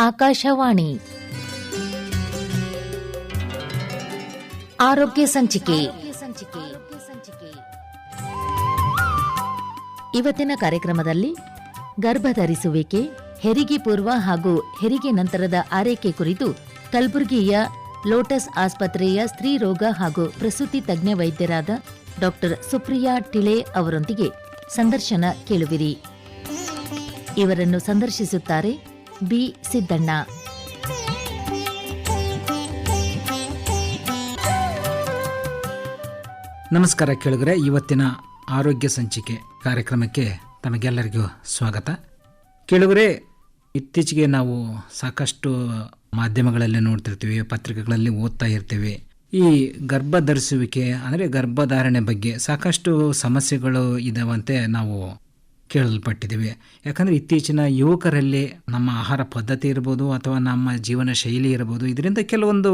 ಆಕಾಶವಾಣಿ ಆರೋಗ್ಯ ಸಂಚಿಕೆ. ಇವತ್ತಿನ ಕಾರ್ಯಕ್ರಮದಲ್ಲಿ ಗರ್ಭಧರಿಸುವಿಕೆ, ಹೆರಿಗೆ ಪೂರ್ವ ಹಾಗೂ ಹೆರಿಗೆ ನಂತರದ ಆರೈಕೆ ಕುರಿತು ಕಲಬುರಗಿಯ ಲೋಟಸ್ ಆಸ್ಪತ್ರೆಯ ಸ್ತ್ರೀ ರೋಗ ಹಾಗೂ ಪ್ರಸೂತಿ ತಜ್ಞ ವೈದ್ಯರಾದ ಡಾ ಸುಪ್ರಿಯಾ ಟಿಳೆ ಅವರೊಂದಿಗೆ ಸಂದರ್ಶನ ಕೇಳುವಿರಿ. ಇವರನ್ನು ಸಂದರ್ಶಿಸುತ್ತಾರೆ ಬಿ ಸಿದ್ದಣ್ಣ. ನಮಸ್ಕಾರ ಕೇಳುಗರೆ, ಇವತ್ತಿನ ಆರೋಗ್ಯ ಸಂಚಿಕೆ ಕಾರ್ಯಕ್ರಮಕ್ಕೆ ತಮಗೆಲ್ಲರಿಗೂ ಸ್ವಾಗತ. ಕೇಳುಗರೆ, ಇತ್ತೀಚೆಗೆ ನಾವು ಸಾಕಷ್ಟು ಮಾಧ್ಯಮಗಳಲ್ಲಿ ನೋಡ್ತಿರ್ತೀವಿ, ಪತ್ರಿಕೆಗಳಲ್ಲಿ ಓದ್ತಾ ಇರ್ತೀವಿ. ಈ ಗರ್ಭ ಧರಿಸುವಿಕೆ ಅಂದರೆ ಗರ್ಭಧಾರಣೆ ಬಗ್ಗೆ ಸಾಕಷ್ಟು ಸಮಸ್ಯೆಗಳು ಇದಾವಂತೆ ನಾವು ಕೇಳಲ್ಪಟ್ಟಿದ್ದೀವಿ. ಯಾಕಂದರೆ ಇತ್ತೀಚಿನ ಯುವಕರಲ್ಲಿ ನಮ್ಮ ಆಹಾರ ಪದ್ಧತಿ ಇರ್ಬೋದು ಅಥವಾ ನಮ್ಮ ಜೀವನ ಶೈಲಿ ಇರ್ಬೋದು, ಇದರಿಂದ ಕೆಲವೊಂದು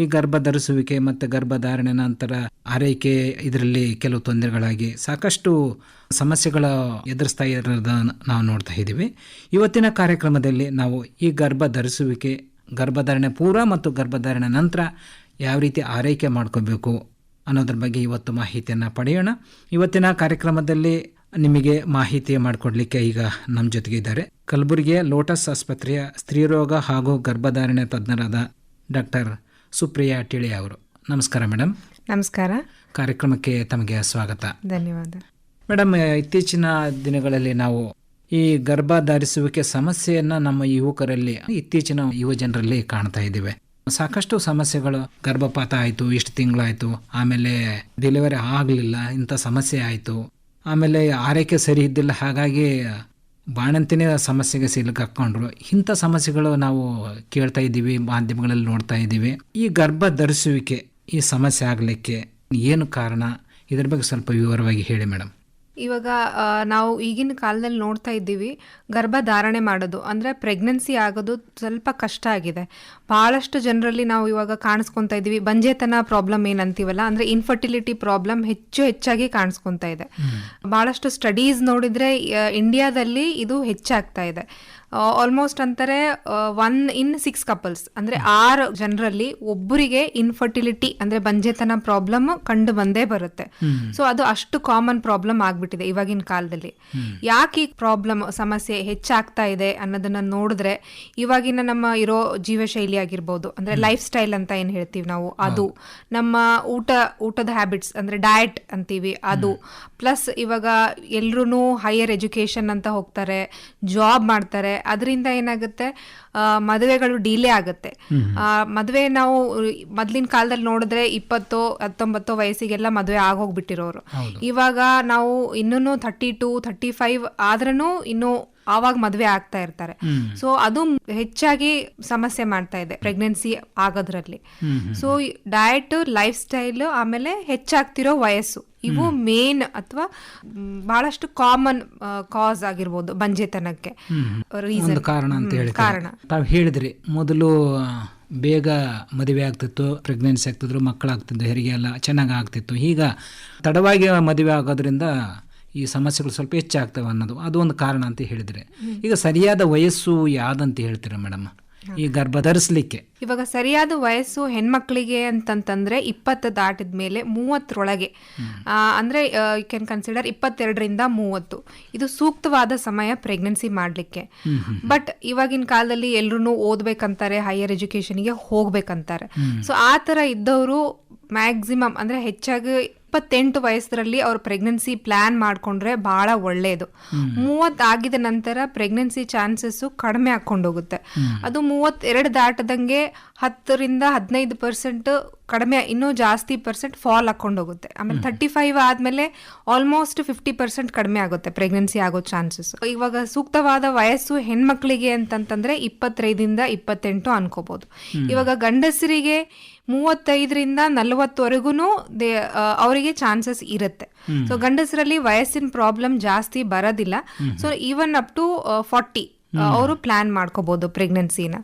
ಈ ಗರ್ಭ ಧರಿಸುವಿಕೆ ಮತ್ತು ಗರ್ಭಧಾರಣೆ ನಂತರ ಆರೈಕೆ ಇದರಲ್ಲಿ ಕೆಲವು ತೊಂದರೆಗಳಾಗಿ ಸಾಕಷ್ಟು ಸಮಸ್ಯೆಗಳ ಎದುರಿಸ್ತಾ ಇರೋದನ್ನು ನಾವು ನೋಡ್ತಾ ಇದ್ದೀವಿ. ಇವತ್ತಿನ ಕಾರ್ಯಕ್ರಮದಲ್ಲಿ ನಾವು ಈ ಗರ್ಭ ಧರಿಸುವಿಕೆ, ಗರ್ಭಧಾರಣೆ ಪೂರ್ವ ಮತ್ತು ಗರ್ಭಧಾರಣೆ ನಂತರ ಯಾವ ರೀತಿ ಆರೈಕೆ ಮಾಡ್ಕೋಬೇಕು ಅನ್ನೋದ್ರ ಬಗ್ಗೆ ಇವತ್ತು ಮಾಹಿತಿಯನ್ನು ಪಡೆಯೋಣ. ಇವತ್ತಿನ ಕಾರ್ಯಕ್ರಮದಲ್ಲಿ ನಿಮಗೆ ಮಾಹಿತಿ ಮಾಡಿಕೊಡ್ಲಿಕ್ಕೆ ಈಗ ನಮ್ಮ ಜೊತೆಗೆ ಇದ್ದಾರೆ ಕಲಬುರಗಿಯ ಲೋಟಸ್ ಆಸ್ಪತ್ರೆಯ ಸ್ತ್ರೀರೋಗ ಹಾಗೂ ಗರ್ಭಧಾರಣೆ ತಜ್ಞರಾದ ಡಾಕ್ಟರ್ ಸುಪ್ರಿಯಾ ಟಿಳೆ ಅವರು. ನಮಸ್ಕಾರ ಮೇಡಮ್. ನಮಸ್ಕಾರ. ಕಾರ್ಯಕ್ರಮಕ್ಕೆ ತಮಗೆ ಸ್ವಾಗತ. ಧನ್ಯವಾದ ಮೇಡಮ್. ಇತ್ತೀಚಿನ ದಿನಗಳಲ್ಲಿ ನಾವು ಈ ಗರ್ಭ ಧರಿಸುವಿಕೆ ಸಮಸ್ಯೆಯನ್ನು ನಮ್ಮ ಯುವಕರಲ್ಲಿ, ಇತ್ತೀಚಿನ ಯುವ ಜನರಲ್ಲಿ ಕಾಣ್ತಾ ಇದ್ದೀವಿ. ಸಾಕಷ್ಟು ಸಮಸ್ಯೆಗಳು, ಗರ್ಭಪಾತ ಆಯಿತು, ಇಷ್ಟು ತಿಂಗಳಾಯಿತು, ಆಮೇಲೆ ಡೆಲಿವರಿ ಆಗಲಿಲ್ಲ, ಇಂಥ ಸಮಸ್ಯೆ ಆಯಿತು, ಆಮೇಲೆ ಆರೈಕೆ ಸರಿ ಇದ್ದಿಲ್ಲ, ಹಾಗಾಗಿ ಬಾಣಂತಿನೇ ಸಮಸ್ಯೆಗೆ ಸಿಲುಕಾಕೊಂಡ್ರು. ಇಂಥ ಸಮಸ್ಯೆಗಳು ನಾವು ಕೇಳ್ತಾ ಇದ್ದೀವಿ, ಮಾಧ್ಯಮಗಳಲ್ಲಿ ನೋಡ್ತಾ ಇದ್ದೀವಿ. ಈ ಗರ್ಭ ಧರಿಸುವಿಕೆ ಈ ಸಮಸ್ಯೆ ಆಗಲಿಕ್ಕೆ ಏನು ಕಾರಣ, ಇದ್ರ ಬಗ್ಗೆ ಸ್ವಲ್ಪ ವಿವರವಾಗಿ ಹೇಳಿ ಮೇಡಮ್. ಇವಾಗ ನಾವು ಈಗಿನ ಕಾಲದಲ್ಲಿ ನೋಡ್ತಾ ಇದ್ದೀವಿ, ಗರ್ಭಧಾರಣೆ ಮಾಡೋದು ಅಂದರೆ ಪ್ರೆಗ್ನೆನ್ಸಿ ಆಗೋದು ಸ್ವಲ್ಪ ಕಷ್ಟ ಆಗಿದೆ. ಭಾಳಷ್ಟು ಜನರಲ್ಲಿ ನಾವು ಇವಾಗ ಕಾಣಿಸ್ಕೊತಾ ಇದ್ದೀವಿ. ಬಂಜೆತನ ಪ್ರಾಬ್ಲಮ್ ಏನಂತೀವಲ್ಲ, ಅಂದರೆ ಇನ್ಫರ್ಟಿಲಿಟಿ ಪ್ರಾಬ್ಲಮ್ ಹೆಚ್ಚಾಗಿ ಕಾಣಿಸ್ಕೊತಾ ಇದೆ. ಭಾಳಷ್ಟು ಸ್ಟಡೀಸ್ ನೋಡಿದರೆ ಇಂಡಿಯಾದಲ್ಲಿ ಇದು ಹೆಚ್ಚಾಗ್ತಾ ಇದೆ. ಆಲ್ಮೋಸ್ಟ್ ಅಂತಾರೆ 1 in 6 ಕಪಲ್ಸ್ ಅಂದರೆ 6 ಜನರಲ್ಲಿ ಒಬ್ಬರಿಗೆ ಇನ್ಫರ್ಟಿಲಿಟಿ ಅಂದರೆ ಬಂಜೆತನ ಪ್ರಾಬ್ಲಮ್ ಕಂಡು ಬಂದೇ ಬರುತ್ತೆ. ಸೊ ಅದು ಅಷ್ಟು ಕಾಮನ್ ಪ್ರಾಬ್ಲಮ್ ಆಗ್ಬಿಟ್ಟಿದೆ ಇವಾಗಿನ ಕಾಲದಲ್ಲಿ. ಯಾಕೆ ಈ ಪ್ರಾಬ್ಲಮ್ ಸಮಸ್ಯೆ ಹೆಚ್ಚಾಗ್ತಾ ಇದೆ ಅನ್ನೋದನ್ನ ನೋಡಿದ್ರೆ, ಇವಾಗಿನ ನಮ್ಮ ಇರೋ ಜೀವಶೈಲಿ ಆಗಿರ್ಬೋದು, ಅಂದ್ರೆ ಲೈಫ್ ಸ್ಟೈಲ್ ಅಂತ ಏನ್ ಹೇಳ್ತೀವಿ ನಾವು, ಅದು ನಮ್ಮ ಊಟದ ಹ್ಯಾಬಿಟ್ಸ್ ಅಂದ್ರೆ ಡಯಟ್ ಅಂತೀವಿ ಅದು, ಪ್ಲಸ್ ಇವಾಗ ಎಲ್ರೂ ಹೈಯರ್ ಎಜುಕೇಶನ್ ಅಂತ ಹೋಗ್ತಾರೆ, ಜಾಬ್ ಮಾಡ್ತಾರೆ. ಅದರಿಂದ ಏನಾಗುತ್ತೆ, ಮದುವೆಗಳು ಡಿಲೇ ಆಗುತ್ತೆ. ಮದುವೆ ನಾವು ಮೊದ್ಲಿನ ಕಾಲದಲ್ಲಿ ನೋಡಿದ್ರೆ 20-19 ವಯಸ್ಸಿಗೆಲ್ಲ ಮದುವೆ ಆಗೋಗ್ಬಿಟ್ಟಿರೋರು. ಇವಾಗ ನಾವು ಇನ್ನೂ 32-35 ಆದ್ರೂ ಇನ್ನೂ ಆವಾಗ ಮದುವೆ ಆಗ್ತಾ ಇರ್ತಾರೆ. ಸೊ ಅದು ಹೆಚ್ಚಾಗಿ ಸಮಸ್ಯೆ ಮಾಡ್ತಾ ಇದೆ ಪ್ರೆಗ್ನೆನ್ಸಿ ಆಗೋದ್ರಲ್ಲಿ. ಸೊ ಡಯಟ್, ಲೈಫ್ ಸ್ಟೈಲ್, ಆಮೇಲೆ ಹೆಚ್ಚಾಗ್ತಿರೋ ವಯಸ್ಸು, ಇವು ಮೇನ್ ಅಥವಾ ಬಹಳಷ್ಟು ಕಾಮನ್ ಕಾಸ್ ಆಗಿರ್ಬೋದು ಬಂಜೆತನಕ್ಕೆ ರೀಸನ್, ಕಾರಣ ಅಂತ ಹೇಳಿ. ಕಾರಣ ತಾವು ಹೇಳಿದ್ರಿ, ಮೊದಲು ಬೇಗ ಮದುವೆ ಆಗ್ತಿತ್ತು, ಪ್ರೆಗ್ನೆನ್ಸಿ ಆಗ್ತಿದ್ರು, ಮಕ್ಕಳಾಗ್ತಿದ್ದು, ಹೆರಿಗೆ ಎಲ್ಲ ಚೆನ್ನಾಗಿ ಆಗ್ತಿತ್ತು. ಈಗ ತಡವಾಗಿ ಮದುವೆ ಆಗೋದ್ರಿಂದ ಈ ಸಮಸ್ಯೆಗಳು ಸ್ವಲ್ಪ ಹೆಚ್ಚಾಗ್ತವೆ ಅನ್ನೋದು ಅದು ಒಂದು ಕಾರಣ ಅಂತ ಹೇಳಿದ್ರೆ, ಈಗ ಸರಿಯಾದ ವಯಸ್ಸು ಯಾವ್ದಂತ ಹೇಳ್ತೀರಾ ಮೇಡಮ್ ಈ ಗರ್ಭ ಧರಿಸ್ಲಿಕ್ಕೆ? ಇವಾಗ ಸರಿಯಾದ ವಯಸ್ಸು ಹೆಣ್ಮಕ್ಳಿಗೆ ಅಂತಂತಂದ್ರೆ 20 ದಾಟಿದ ಮೇಲೆ 30ರೊಳಗೆ, ಅಂದ್ರೆ ಯು ಕ್ಯಾನ್ ಕನ್ಸಿಡರ್ 22ರಿಂದ 30 ಇದು ಸೂಕ್ತವಾದ ಸಮಯ ಪ್ರೆಗ್ನೆನ್ಸಿ ಮಾಡ್ಲಿಕ್ಕೆ. ಬಟ್ ಇವಾಗಿನ ಕಾಲದಲ್ಲಿ ಎಲ್ರು ಓದ್ಬೇಕಂತಾರೆ, ಹೈಯರ್ ಎಜುಕೇಶನ್ಗೆ ಹೋಗ್ಬೇಕಂತಾರೆ. ಸೊ ಆ ತರ ಇದ್ದವರು ಮ್ಯಾಕ್ಸಿಮಮ್ ಅಂದ್ರೆ ಹೆಚ್ಚಾಗಿ 28 ವಯಸ್ಸರಲ್ಲಿ ಅವ್ರ ಪ್ರೆಗ್ನೆನ್ಸಿ ಪ್ಲಾನ್ ಮಾಡ್ಕೊಂಡ್ರೆ ಬಹಳ ಒಳ್ಳೆಯದು. 30 ಆಗಿದ ನಂತರ ಪ್ರೆಗ್ನೆನ್ಸಿ ಚಾನ್ಸಸ್ ಕಡಿಮೆ ಹಾಕೊಂಡೋಗುತ್ತೆ. ಅದು 32 ದಾಟದಂಗೆ 10-15% ಕಡಿಮೆ, ಇನ್ನೂ ಜಾಸ್ತಿ % ಫಾಲ್ ಹಾಕೊಂಡೋಗುತ್ತೆ. ಆಮೇಲೆ 35 ಆದ್ಮೇಲೆ ಆಲ್ಮೋಸ್ಟ್ 50% ಕಡಿಮೆ ಆಗುತ್ತೆ ಪ್ರೆಗ್ನೆನ್ಸಿ ಆಗೋ ಚಾನ್ಸಸ್. ಇವಾಗ ಸೂಕ್ತವಾದ ವಯಸ್ಸು ಹೆಣ್ಮಕ್ಳಿಗೆ ಅಂತಂತಂದ್ರೆ 25ರಿಂದ 28 ಅನ್ಕೋಬಹುದು. ಇವಾಗ ಗಂಡಸರಿಗೆ 35ರಿಂದ 40ವರೆಗೂ ಅವರಿಗೆ ಚಾನ್ಸಸ್ ಇರುತ್ತೆ. ಸೊ ಗಂಡಸರಲ್ಲಿ ವಯಸ್ಸಿನ ಪ್ರಾಬ್ಲಮ್ ಜಾಸ್ತಿ ಬರೋದಿಲ್ಲ. ಸೊ ಈವನ್ ಅಪ್ ಟು 40 ಅವರು ಪ್ಲಾನ್ ಮಾಡ್ಕೋಬಹುದು ಪ್ರೆಗ್ನೆನ್ಸಿನ.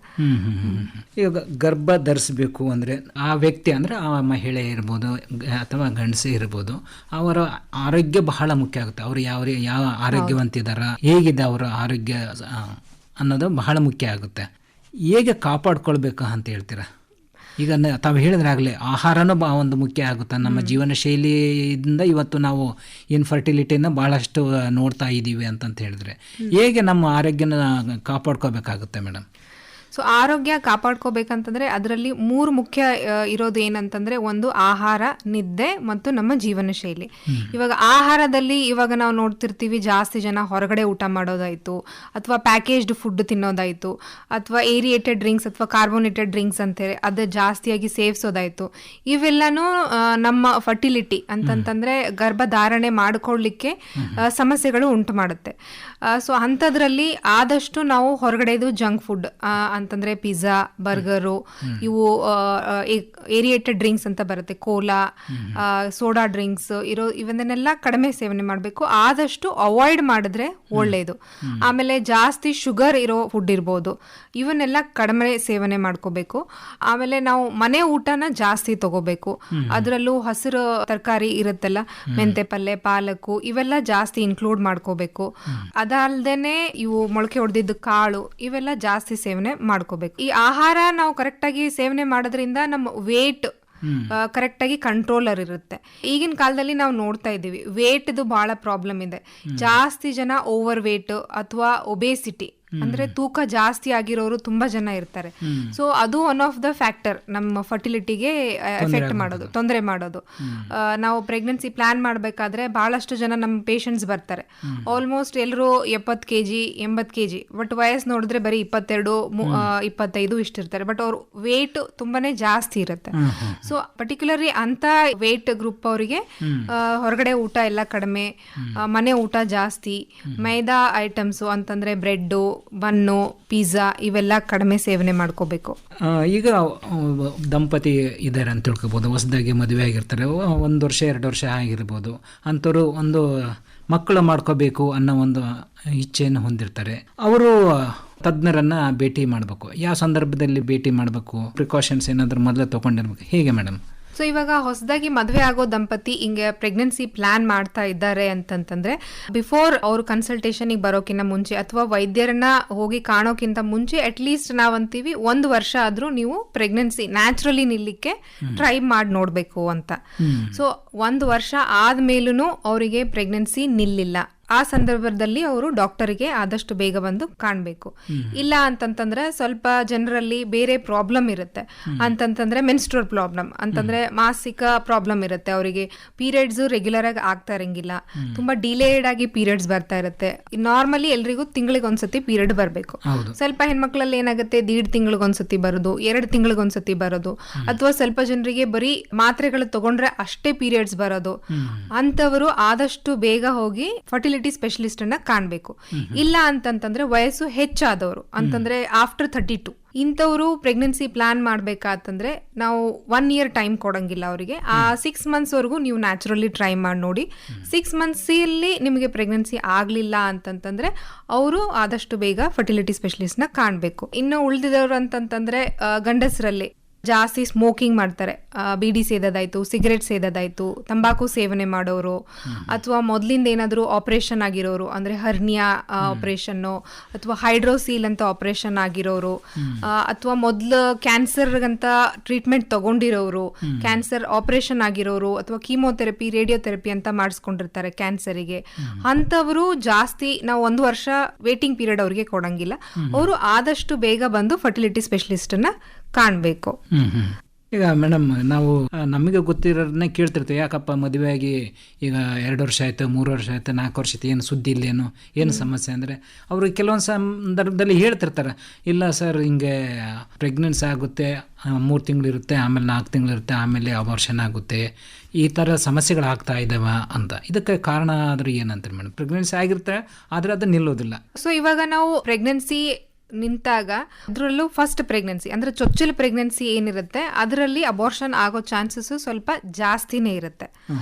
ಈಗ ಗರ್ಭ ಧರಿಸಬೇಕು ಅಂದ್ರೆ ಆ ವ್ಯಕ್ತಿ ಅಂದ್ರೆ ಆ ಮಹಿಳೆ ಇರ್ಬೋದು ಅಥವಾ ಗಂಡಸೆ ಇರ್ಬೋದು, ಅವರ ಆರೋಗ್ಯ ಬಹಳ ಮುಖ್ಯ ಆಗುತ್ತೆ. ಅವರು ಯಾವ ಆರೋಗ್ಯವಂತಿದಾರ, ಹೇಗಿದೆ ಅವರ ಆರೋಗ್ಯ ಅನ್ನೋದು ಬಹಳ ಮುಖ್ಯ ಆಗುತ್ತೆ. ಹೇಗೆ ಕಾಪಾಡ್ಕೊಳ್ಬೇಕು ಅಂತ ಹೇಳ್ತೀರಾ? ಈಗ ತಾವು ಹೇಳಿದ್ರೆ ಆಗಲೇ ಆಹಾರನೂ ಒಂದು ಮುಖ್ಯ ಆಗುತ್ತೆ. ನಮ್ಮ ಜೀವನ ಶೈಲಿಯಿಂದ ಇವತ್ತು ನಾವು ಇನ್ಫರ್ಟಿಲಿಟಿನ ಭಾಳಷ್ಟು ನೋಡ್ತಾ ಇದ್ದೀವಿ ಅಂತಂತ ಹೇಳಿದ್ರೆ ಹೇಗೆ ನಮ್ಮ ಆರೋಗ್ಯನ ಕಾಪಾಡ್ಕೋಬೇಕಾಗುತ್ತೆ ಮೇಡಮ್? ಸೊ ಆರೋಗ್ಯ ಕಾಪಾಡ್ಕೋಬೇಕಂತಂದ್ರೆ ಅದರಲ್ಲಿ 3 ಮುಖ್ಯ ಇರೋದು ಏನಂತಂದ್ರೆ, ಒಂದು ಆಹಾರ, ನಿದ್ದೆ ಮತ್ತು ನಮ್ಮ ಜೀವನ ಶೈಲಿ. ಇವಾಗ ಆಹಾರದಲ್ಲಿ ಇವಾಗ ನಾವು ನೋಡ್ತಿರ್ತೀವಿ, ಜಾಸ್ತಿ ಜನ ಹೊರಗಡೆ ಊಟ ಮಾಡೋದಾಯ್ತು, ಅಥವಾ ಪ್ಯಾಕೇಜ್ಡ್ ಫುಡ್ ತಿನ್ನೋದಾಯ್ತು, ಅಥವಾ ಏರಿಯೇಟೆಡ್ ಡ್ರಿಂಕ್ಸ್ ಅಥವಾ ಕಾರ್ಬೋನೇಟೆಡ್ ಡ್ರಿಂಕ್ಸ್ ಅಂತೇಳಿ ಅದು ಜಾಸ್ತಿಯಾಗಿ ಸೇವಿಸೋದಾಯ್ತು. ಇವೆಲ್ಲನೂ ನಮ್ಮ ಫರ್ಟಿಲಿಟಿ ಅಂತಂತಂದ್ರೆ ಗರ್ಭಧಾರಣೆ ಮಾಡ್ಕೊಳ್ಳಿಕ್ಕೆ ಸಮಸ್ಯೆಗಳು ಉಂಟು ಮಾಡುತ್ತೆ. ಸೊ ಅಂಥದ್ರಲ್ಲಿ ಆದಷ್ಟು ನಾವು ಹೊರಗಡೆದು ಜಂಕ್ ಫುಡ್ ಅಂತಂದ್ರೆ ಪಿಜ್ಜಾ, ಬರ್ಗರು, ಇವು ಏರಿಯೇಟೆಡ್ ಡ್ರಿಂಕ್ಸ್ ಅಂತ ಬರುತ್ತೆ, ಕೋಲಾ, ಸೋಡಾ ಡ್ರಿಂಕ್ಸ್ ಇವನ್ನೆಲ್ಲ ಕಡಿಮೆ ಸೇವನೆ ಮಾಡಬೇಕು. ಆದಷ್ಟು ಅವಾಯ್ಡ್ ಮಾಡಿದ್ರೆ ಒಳ್ಳೆಯದು. ಆಮೇಲೆ ಜಾಸ್ತಿ ಶುಗರ್ ಇರೋ ಫುಡ್ ಇರ್ಬೋದು, ಇವನ್ನೆಲ್ಲ ಕಡಿಮೆ ಸೇವನೆ ಮಾಡ್ಕೋಬೇಕು. ಆಮೇಲೆ ನಾವು ಮನೆ ಊಟನ ಜಾಸ್ತಿ ತಗೋಬೇಕು. ಅದರಲ್ಲೂ ಹಸಿರು ತರಕಾರಿ ಇರುತ್ತಲ್ಲ, ಮೆಂತೆ ಪಲ್ಯ, ಪಾಲಕು, ಇವೆಲ್ಲ ಜಾಸ್ತಿ ಇನ್ಕ್ಲೂಡ್ ಮಾಡ್ಕೋಬೇಕು. ಅದಲ್ದೇನೆ ಇವು ಮೊಳಕೆ ಹೊಡೆದಿದ್ದು ಕಾಳು ಇವೆಲ್ಲ ಜಾಸ್ತಿ ಸೇವನೆ ಮಾಡ್ಕೋಬೇಕು. ಈ ಆಹಾರ ನಾವು ಕರೆಕ್ಟಾಗಿ ಸೇವನೆ ಮಾಡೋದ್ರಿಂದ ನಮ್ಮ ವೇಟ್ ಕರೆಕ್ಟಾಗಿ ಕಂಟ್ರೋಲರ್ ಇರುತ್ತೆ. ಈಗಿನ ಕಾಲದಲ್ಲಿ ನಾವು ನೋಡ್ತಾ ಇದ್ದೀವಿ ವೇಟ್ದು ಬಹಳ ಪ್ರಾಬ್ಲಮ್ ಇದೆ. ಜಾಸ್ತಿ ಜನ ಓವರ್ ವೇಟ್ ಅಥವಾ ಒಬೇಸಿಟಿ ಅಂದ್ರೆ ತೂಕ ಜಾಸ್ತಿ ಆಗಿರೋರು ತುಂಬಾ ಜನ ಇರ್ತಾರೆ. ಸೊ ಅದು ಒನ್ ಆಫ್ ದ ಫ್ಯಾಕ್ಟರ್ ನಮ್ಮ ಫರ್ಟಿಲಿಟಿಗೆ ಎಫೆಕ್ಟ್ ಮಾಡೋದು, ತೊಂದರೆ ಮಾಡೋದು. ನಾವು ಪ್ರೆಗ್ನೆನ್ಸಿ ಪ್ಲಾನ್ ಮಾಡಬೇಕಾದ್ರೆ ಬಹಳಷ್ಟು ಜನ ನಮ್ಮ ಪೇಷಂಟ್ಸ್ ಬರ್ತಾರೆ. ಆಲ್ಮೋಸ್ಟ್ ಎಲ್ಲರೂ 70 kg 80 kg, ಬಟ್ ವಯಸ್ಸು ನೋಡಿದ್ರೆ ಬರೀ 22 25 ಇಷ್ಟಿರ್ತಾರೆ. ಬಟ್ ಅವ್ರ ವೇಟ್ ತುಂಬಾನೇ ಜಾಸ್ತಿ ಇರುತ್ತೆ. ಸೊ ಪರ್ಟಿಕ್ಯುಲರ್ಲಿ ಅಂತ ವೇಟ್ ಗ್ರೂಪ್ ಅವರಿಗೆ ಹೊರಗಡೆ ಊಟ ಎಲ್ಲ ಕಡಿಮೆ, ಮನೆ ಊಟ ಜಾಸ್ತಿ, ಮೈದಾ ಐಟಮ್ಸು ಅಂತಂದ್ರೆ ಬ್ರೆಡ್, ಬನ್ನು, ಪಿಜ್ಜಾ ಇವೆಲ್ಲ ಕಡಿಮೆ ಸೇವನೆ ಮಾಡ್ಕೋಬೇಕು. ಈಗ ದಂಪತಿ ಇದ್ದಾರೆ ಅಂತ ತಿಳ್ಕೊಬೋದು, ಹೊಸದಾಗಿ ಮದುವೆ ಆಗಿರ್ತಾರೆ, 1 ವರ್ಷ 2 ವರ್ಷ ಆಗಿರ್ಬೋದು, ಅಂಥವ್ರು ಒಂದು ಮಕ್ಕಳು ಮಾಡ್ಕೋಬೇಕು ಅನ್ನೋ ಒಂದು ಇಚ್ಛೆಯನ್ನು ಹೊಂದಿರ್ತಾರೆ. ಅವರು ತಜ್ಞರನ್ನು ಭೇಟಿ ಮಾಡಬೇಕು. ಯಾವ ಸಂದರ್ಭದಲ್ಲಿ ಭೇಟಿ ಮಾಡಬೇಕು? ಪ್ರಿಕಾಷನ್ಸ್ ಏನಾದರೂ ಮೊದಲೇ ತೊಗೊಂಡಿರ್ಬೇಕು, ಹೇಗೆ ಮೇಡಮ್? ಸೊ ಇವಾಗ ಹೊಸದಾಗಿ ಮದುವೆ ಆಗೋ ದಂಪತಿ ಹಿಂಗೆ ಪ್ರೆಗ್ನೆನ್ಸಿ ಪ್ಲಾನ್ ಮಾಡ್ತಾ ಇದ್ದಾರೆ ಅಂತಂತಂದ್ರೆ ಬಿಫೋರ್ ಅವರು ಕನ್ಸಲ್ಟೇಷನ್ಗೆ ಬರೋಕ್ಕಿಂತ ಮುಂಚೆ ಅಥವಾ ವೈದ್ಯರನ್ನ ಹೋಗಿ ಕಾಣೋಕ್ಕಿಂತ ಮುಂಚೆ ಅಟ್ಲೀಸ್ಟ್ ನಾವಂತೀವಿ 1 ವರ್ಷ ಆದ್ರೂ ನೀವು ಪ್ರೆಗ್ನೆನ್ಸಿ ನ್ಯಾಚುರಲಿ ನಿಲ್ಲಿಕ್ಕೆ ಟ್ರೈ ಮಾಡಿ ನೋಡ್ಬೇಕು ಅಂತ. ಸೊ 1 ವರ್ಷ ಆದ್ಮೇಲೂ ಅವರಿಗೆ ಪ್ರೆಗ್ನೆನ್ಸಿ ನಿಲ್ಲಿಲ್ಲ, ಆ ಸಂದರ್ಭದಲ್ಲಿ ಅವರು ಡಾಕ್ಟರ್ಗೆ ಆದಷ್ಟು ಬೇಗ ಬಂದು ಕಾಣಬೇಕು. ಇಲ್ಲ ಅಂತಂತಂದ್ರೆ ಸ್ವಲ್ಪ ಜನರಲ್ಲಿ ಬೇರೆ ಪ್ರಾಬ್ಲಮ್ ಇರುತ್ತೆ, ಅಂತಂತಂದ್ರೆ ಮೆನ್ಸ್ಟ್ರಲ್ ಪ್ರಾಬ್ಲಮ್ ಅಂತಂದ್ರೆ ಮಾಸಿಕ ಪ್ರಾಬ್ಲಮ್ ಇರುತ್ತೆ, ಅವರಿಗೆ ಪೀರಿಯಡ್ಸ್ ರೆಗ್ಯುಲರ್ ಆಗಿ ಆಗ್ತಾ ಇರಂಗಿಲ್ಲ, ತುಂಬಾ ಡಿಲೇಡ್ ಆಗಿ ಪೀರಿಯಡ್ಸ್ ಬರ್ತಾ ಇರುತ್ತೆ. ನಾರ್ಮಲಿ ಎಲ್ರಿಗೂ ತಿಂಗಳಿಗೆ ಒಂದ್ಸತಿ ಪೀರಿಯಡ್ ಬರಬೇಕು. ಸ್ವಲ್ಪ ಹೆಣ್ಮಕ್ಳಲ್ಲಿ ಏನಾಗುತ್ತೆ 1.5 ತಿಂಗಳಿಗೊಂದ್ಸತಿ ಬರೋದು, 2 ತಿಂಗಳಿಗೊಂದ್ಸತಿ ಬರೋದು, ಅಥವಾ ಸ್ವಲ್ಪ ಜನರಿಗೆ ಬರೀ ಮಾತ್ರೆಗಳು ತಗೊಂಡ್ರೆ ಅಷ್ಟೇ ಪೀರಿಯಡ್ಸ್ ಬರೋದು. ಅಂತವರು ಆದಷ್ಟು ಬೇಗ ಹೋಗಿ ಫರ್ಟಿಲಿಟಿ ಸ್ಪೆಷಲಿಸ್ಟ್ ಅನ್ನ ಕಾಣಬೇಕು. ಇಲ್ಲ ಅಂತಂತಂದ್ರೆ ವಯಸ್ಸು ಹೆಚ್ಚಾದವರು ಅಂತಂದ್ರೆ ಆಫ್ಟರ್ 32 ಇಂಥವ್ರು ಪ್ರೆಗ್ನೆನ್ಸಿ ಪ್ಲಾನ್ ಮಾಡ್ಬೇಕಾತಂದ್ರೆ ನಾವು 1 year ಟೈಮ್ ಕೊಡಂಗಿಲ್ಲ ಅವರಿಗೆ. ಆ 6 months ವರೆಗೂ ನೀವು ನ್ಯಾಚುರಲಿ ಟ್ರೈ ಮಾಡಿ ನೋಡಿ. 6 months ನಿಮಗೆ ಪ್ರೆಗ್ನೆನ್ಸಿ ಆಗ್ಲಿಲ್ಲ ಅಂತಂತಂದ್ರೆ ಅವರು ಆದಷ್ಟು ಬೇಗ ಫರ್ಟಿಲಿಟಿ ಸ್ಪೆಷಲಿಸ್ಟ್ ನ ಕಾಣಬೇಕು. ಇನ್ನು ಉಳಿದಿದವರು ಅಂತಂತಂದ್ರೆ ಗಂಡಸರಲ್ಲಿ ಜಾಸ್ತಿ ಸ್ಮೋಕಿಂಗ್ ಮಾಡ್ತಾರೆ, ಬೀಡಿ ಸೇದೋದಾಯ್ತು, ಸಿಗರೆಟ್ ಸೇದೋದಾಯ್ತು, ತಂಬಾಕು ಸೇವನೆ ಮಾಡೋರು, ಅಥವಾ ಮೊದಲಿಂದ ಏನಾದರೂ ಆಪರೇಷನ್ ಆಗಿರೋರು ಅಂದ್ರೆ ಹರ್ನಿಯಾ ಆಪರೇಷನ್ನು, ಅಥವಾ ಹೈಡ್ರೋಸೀಲ್ ಅಂತ ಆಪರೇಷನ್ ಆಗಿರೋರು, ಅಥವಾ ಮೊದಲು ಕ್ಯಾನ್ಸರ್ಗಂತ ಟ್ರೀಟ್ಮೆಂಟ್ ತಗೊಂಡಿರೋರು, ಕ್ಯಾನ್ಸರ್ ಆಪರೇಷನ್ ಆಗಿರೋರು, ಅಥವಾ ಕೀಮೋಥೆರಪಿ, ರೇಡಿಯೋಥೆರಪಿ ಅಂತ ಮಾಡಿಸ್ಕೊಂಡಿರ್ತಾರೆ ಕ್ಯಾನ್ಸರಿಗೆ. ಅಂಥವರು ಜಾಸ್ತಿ ನಾವು 1 ವರ್ಷ ವೇಟಿಂಗ್ ಪೀರಿಯಡ್ ಅವ್ರಿಗೆ ಕೊಡಂಗಿಲ್ಲ. ಅವರು ಆದಷ್ಟು ಬೇಗ ಬಂದು ಫರ್ಟಿಲಿಟಿ ಸ್ಪೆಷಲಿಸ್ಟ್ ಅನ್ನ ಕಾಣಬೇಕು. ಈಗ ಮೇಡಮ್ ನಾವು ನಮಗೆ ಗೊತ್ತಿರೋದನ್ನ ಕೇಳ್ತಿರ್ತೀವಿ, ಯಾಕಪ್ಪ ಮದುವೆ ಆಗಿ ಈಗ 2 ವರ್ಷ ಆಯಿತು, 3 ವರ್ಷ ಆಯಿತು, 4 ವರ್ಷ ಆಯ್ತು, ಏನು ಸುದ್ದಿ ಇಲ್ಲೇನು, ಏನು ಸಮಸ್ಯೆ ಅಂದರೆ ಅವರು ಕೆಲವೊಂದು ಸಂದರ್ಭದಲ್ಲಿ ಹೇಳ್ತಿರ್ತಾರೆ, ಇಲ್ಲ ಸರ್ ಹಿಂಗೆ ಪ್ರೆಗ್ನೆನ್ಸಿ ಆಗುತ್ತೆ, 3 ತಿಂಗಳಿರುತ್ತೆ, ಆಮೇಲೆ 4 ತಿಂಗಳಿರುತ್ತೆ, ಆಮೇಲೆ ಅಬಾರ್ಷನ್ ಆಗುತ್ತೆ, ಈ ಥರ ಸಮಸ್ಯೆಗಳಾಗ್ತಾ ಇದ್ದಾವೆ ಅಂತ. ಇದಕ್ಕೆ ಕಾರಣ ಆದರೂ ಏನಂತಾರೆ ಮೇಡಮ್? ಪ್ರೆಗ್ನೆನ್ಸಿ ಆಗಿರ್ತಾರೆ ಆದರೆ ಅದು ನಿಲ್ಲೋದಿಲ್ಲ. ಸೊ ಇವಾಗ ನಾವು ಪ್ರೆಗ್ನೆನ್ಸಿ ನಿಂತಾಗ ಅದರಲ್ಲೂ ಫಸ್ಟ್ ಪ್ರೆಗ್ನೆನ್ಸಿ ಅಂದ್ರೆ ಚೊಚ್ಚಲ ಪ್ರೆಗ್ನೆನ್ಸಿ ಏನಿರುತ್ತೆ ಅದರಲ್ಲಿ ಅಬಾರ್ಷನ್ ಆಗೋ ಚಾನ್ಸಸ್ ಸ್ವಲ್ಪ ಜಾಸ್ತಿನೇ ಇರುತ್ತೆ.